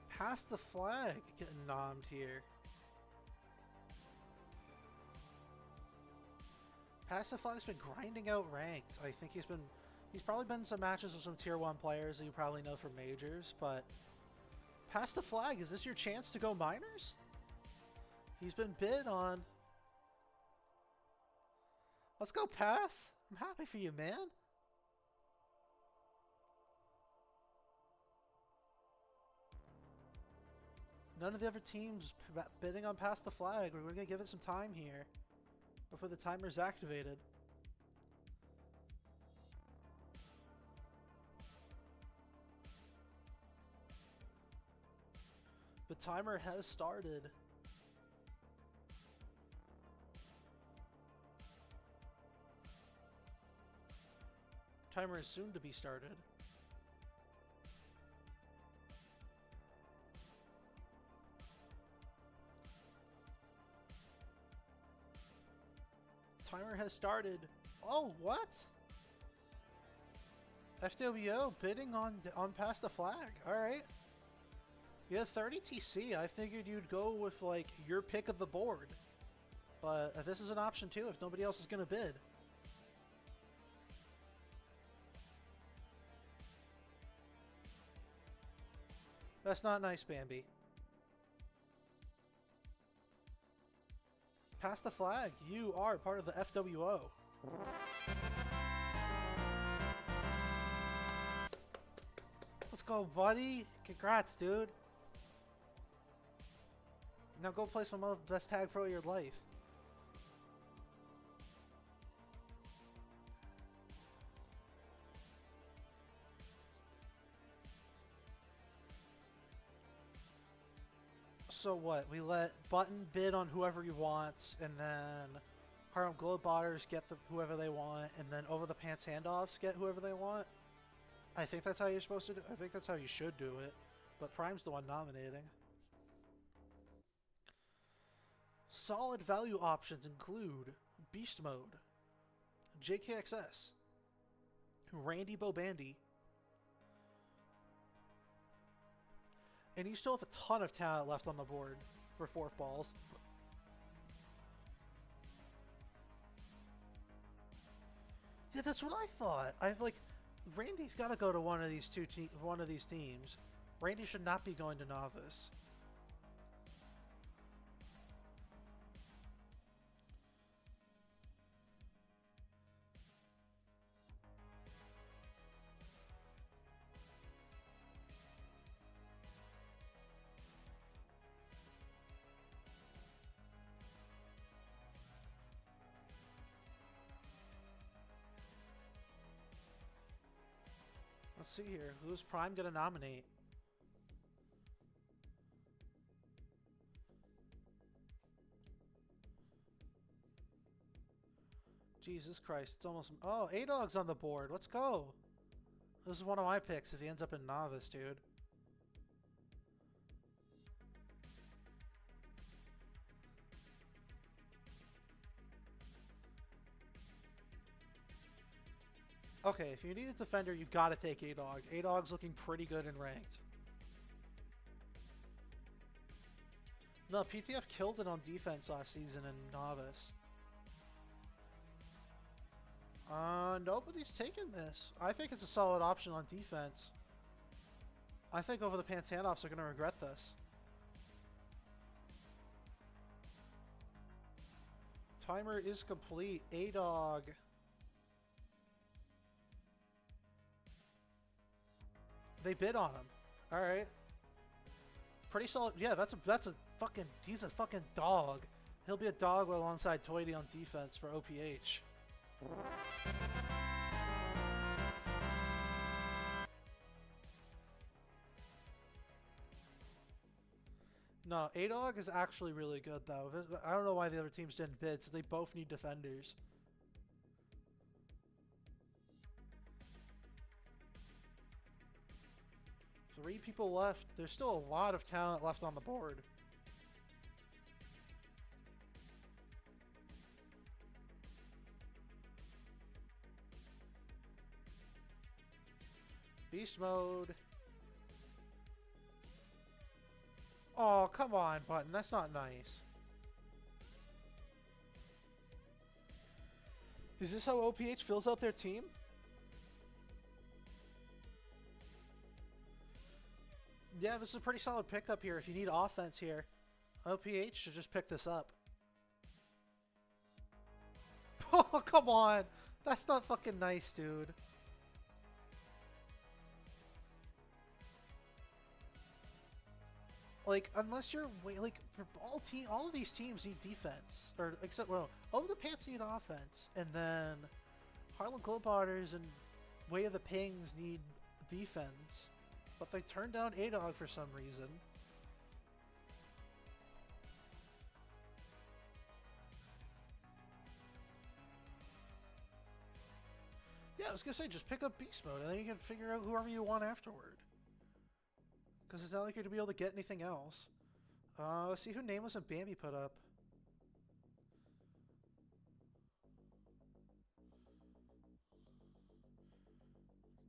Pass the flag getting nommed here. Pass the flag's been grinding out ranked. I think he's probably been in some matches with some tier 1 players that you probably know from majors, but Pass the Flag, is this your chance to go minors? He's been bid on. Let's go, Pass. I'm happy for you, man. None of the other teams bidding on Pass the Flag. We're going to give it some time here before the timer is activated. The timer has started. Timer is soon to be started. Timer has started. Oh, what? FWO bidding on Pass the Flag. All right. You had 30 TC. I figured you'd go with like your pick of the board, but this is an option too if nobody else is gonna bid. That's not nice, Bambi. Pass the Flag. You are part of the FWO. Let's go, buddy. Congrats, dude. Now go play some of the best tag pro of your life. So what? We let Button bid on whoever he wants, and then Harlem Globetrotters get whoever they want, and then Over the Pants Handoffs get whoever they want? I think that's how you're supposed to do it. I think that's how you should do it. But Prime's the one nominating. Solid value options include Beast Mode, JKXS, Randy Bobandy, and you still have a ton of talent left on the board for fourth balls. Yeah, that's what I thought. Randy's got to go to one of these teams. Randy should not be going to novice. Let's see here. Who's Prime gonna nominate? Jesus Christ, it's almost... Oh, A-Dog's on the board. Let's go. This is one of my picks if he ends up in novice, dude. Okay, if you need a defender, you gotta take A-Dog. A-Dog's looking pretty good in ranked. No, PTF killed it on defense last season in Novice. Nobody's taking this. I think it's a solid option on defense. I think over the pants handoffs are going to regret this. Timer is complete. A-Dog. They bid on him. All right. Pretty solid. Yeah, that's a fucking. He's a fucking dog. He'll be a dog alongside Toity on defense for OPH. No, A-Dog is actually really good though. I don't know why the other teams didn't bid, so they both need defenders. Three people left. There's still a lot of talent left on the board. Beast mode. Oh, come on, Button. That's not nice. Is this how OPH fills out their team? Yeah, this is a pretty solid pickup here if you need offense here. OPH should just pick this up. Oh, come on. That's not fucking nice, dude. Like, unless you're like, for all of these teams need defense, or except well, all of the pants need offense, and then Harlem Globetrotters and Way of the Pings need defense, but they turned down A-Dog for some reason. Yeah, I was gonna say just pick up beast mode, and then you can figure out whoever you want afterward. Because it's not like you're going to be able to get anything else. Let's see who Nameless and Bambi put up.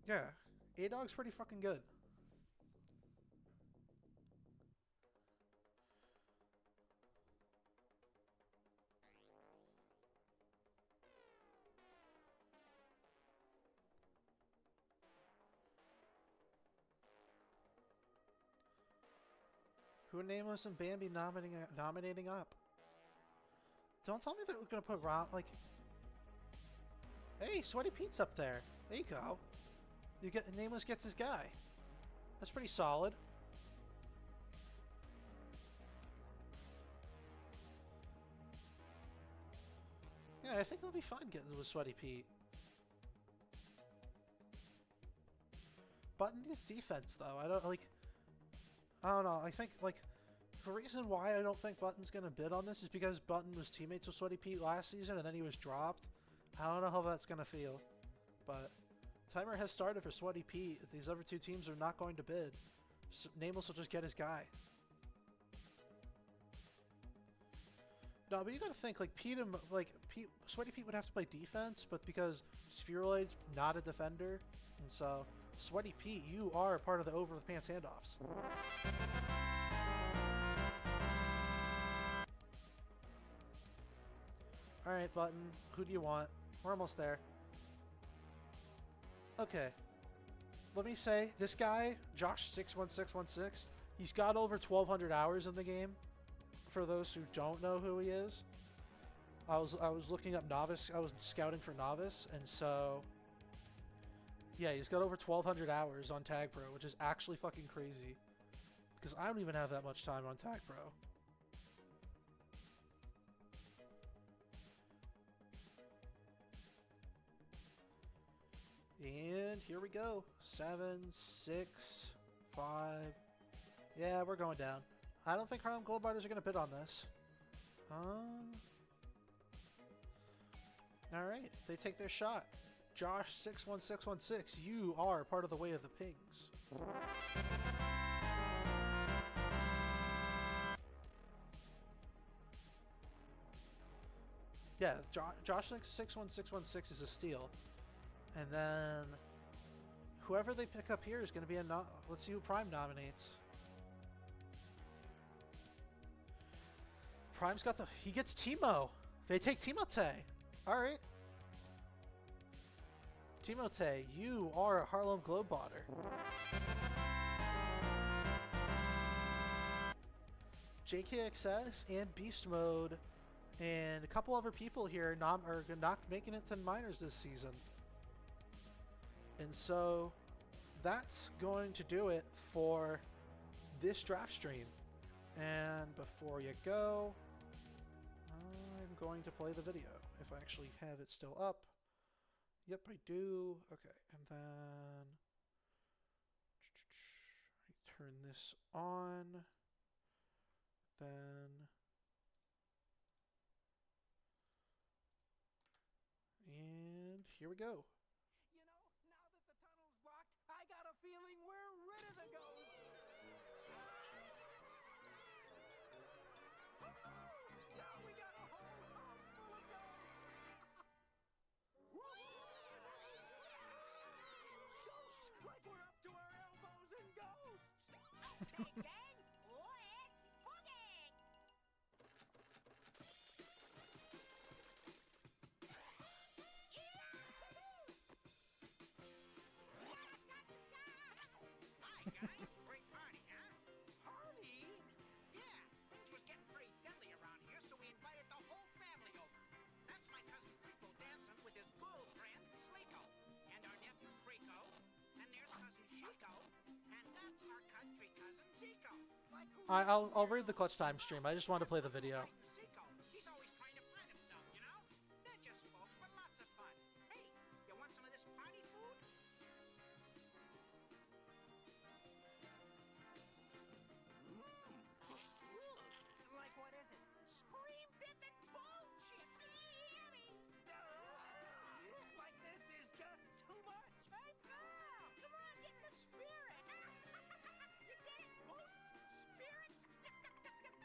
Yeah, A-Dog's pretty fucking good. Who Nameless and Bambi nominating up? Don't tell me that we're gonna put like. Hey, Sweaty Pete's up there. There you go. You get Nameless gets his guy. That's pretty solid. Yeah, I think it'll be fun getting with Sweaty Pete. Button needs defense though. I don't know. I think, like, the reason why I don't think Button's going to bid on this is because Button was teammates with Sweaty Pete last season and then he was dropped. I don't know how that's going to feel. But timer has started for Sweaty Pete. These other two teams are not going to bid. So Nameless will just get his guy. No, but you got to think, like, Sweaty Pete would have to play defense, but because Spheroid's not a defender, and so Sweaty Pete, you are part of the over the pants handoffs. Alright, Button. Who do you want? We're almost there. Okay. Let me say, this guy, Josh61616, he's got over 1,200 hours in the game. For those who don't know who he is, I was looking up Novice. I was scouting for Novice, and so yeah, he's got over 1,200 hours on Tag Pro, which is actually fucking crazy. Because I don't even have that much time on Tag Pro. And here we go. 7, 6, 5. Yeah, we're going down. I don't think Harlem Globetrotters are going to bid on this. Alright, they take their shot. Josh61616, you are part of the Way of the Pings. Yeah, Josh61616 is a steal. And then whoever they pick up here is going to be a let's see who Prime nominates. Prime's got he gets Timo. They take Timote. All right. Timote, you are a Harlem Globetrotter. JKXS and Beast Mode and a couple other people here are not making it to minors this season. And so that's going to do it for this draft stream. And before you go, I'm going to play the video if I actually have it still up. Yep, I do. Okay, and then I turn this on. Then and here we go. You know, now that the tunnel's blocked, I got a feeling we're rid of the ghosts. Now we got a whole house full of ghosts. Ghosts, like we're up to our elbows in ghosts. Okay, gang, let's boogie! Hi, guys. Great party, huh? Party? Yeah, things was getting pretty deadly around here, so we invited the whole family over. That's my cousin Rico dancing with his bull friend, Sliko. And our nephew, Rico. And there's cousin Chico. And that's our country cousin, Zico. Like who? I'll read the clutch time stream. I just want to play the video. Zico. He's always trying to find himself, you know? They're just folks, but lots of fun. Hey, you want some of this party food? Like what is it? Scream dipping bullshit! Yummy! Like this is just too much. Hey, girl! Come on, get in the spirit! You get it? Ghosts? Spirit?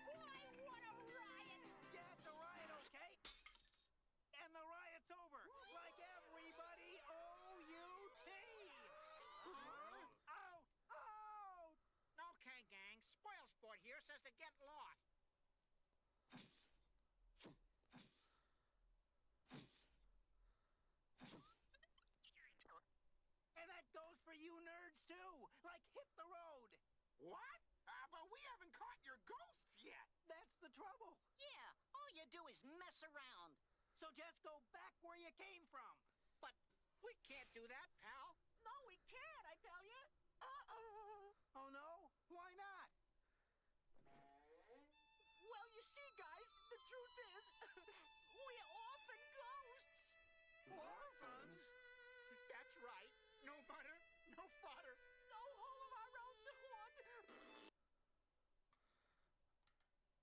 Boy, what a riot! Yeah, it's a riot, okay? And the riot's over. Like everybody O-U-T. Out! Out! Okay, gang. Spoil Sport here says to get lost. And that goes for you nerds too. Like hit the road. What? But we haven't caught your ghosts yet. That's the trouble. Yeah, all you do is mess around. So just go back where you came from. But we can't do that, pal. No, we can't, I tell you. Oh no? Why not? Well, you see, guys, the truth is, we're orphan ghosts. Orphans? That's right. No butter, no fodder. No hole of our own to haunt.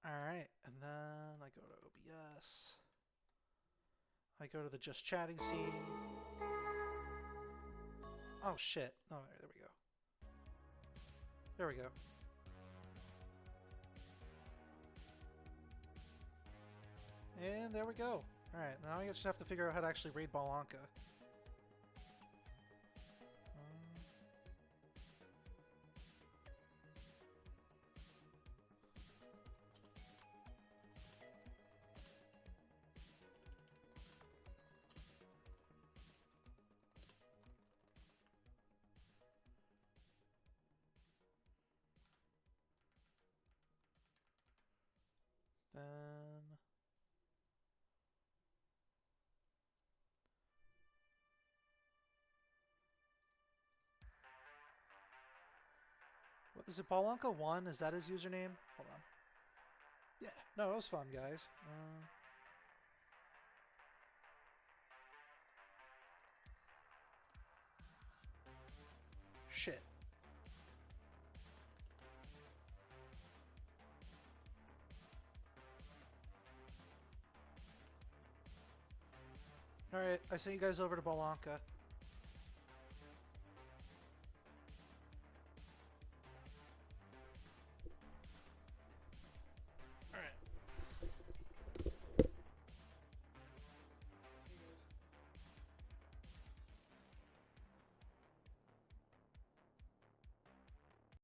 Alright, and then I go to OBS. I go to the just chatting scene. Oh shit. Oh, there we go. There we go. And there we go. Alright, now I just have to figure out how to actually raid Balanka. Then what is it? Balanka 1? Is that his username? Hold on. Yeah, no, it was fun, guys. Shit. Alright, I sent you guys over to Balanka.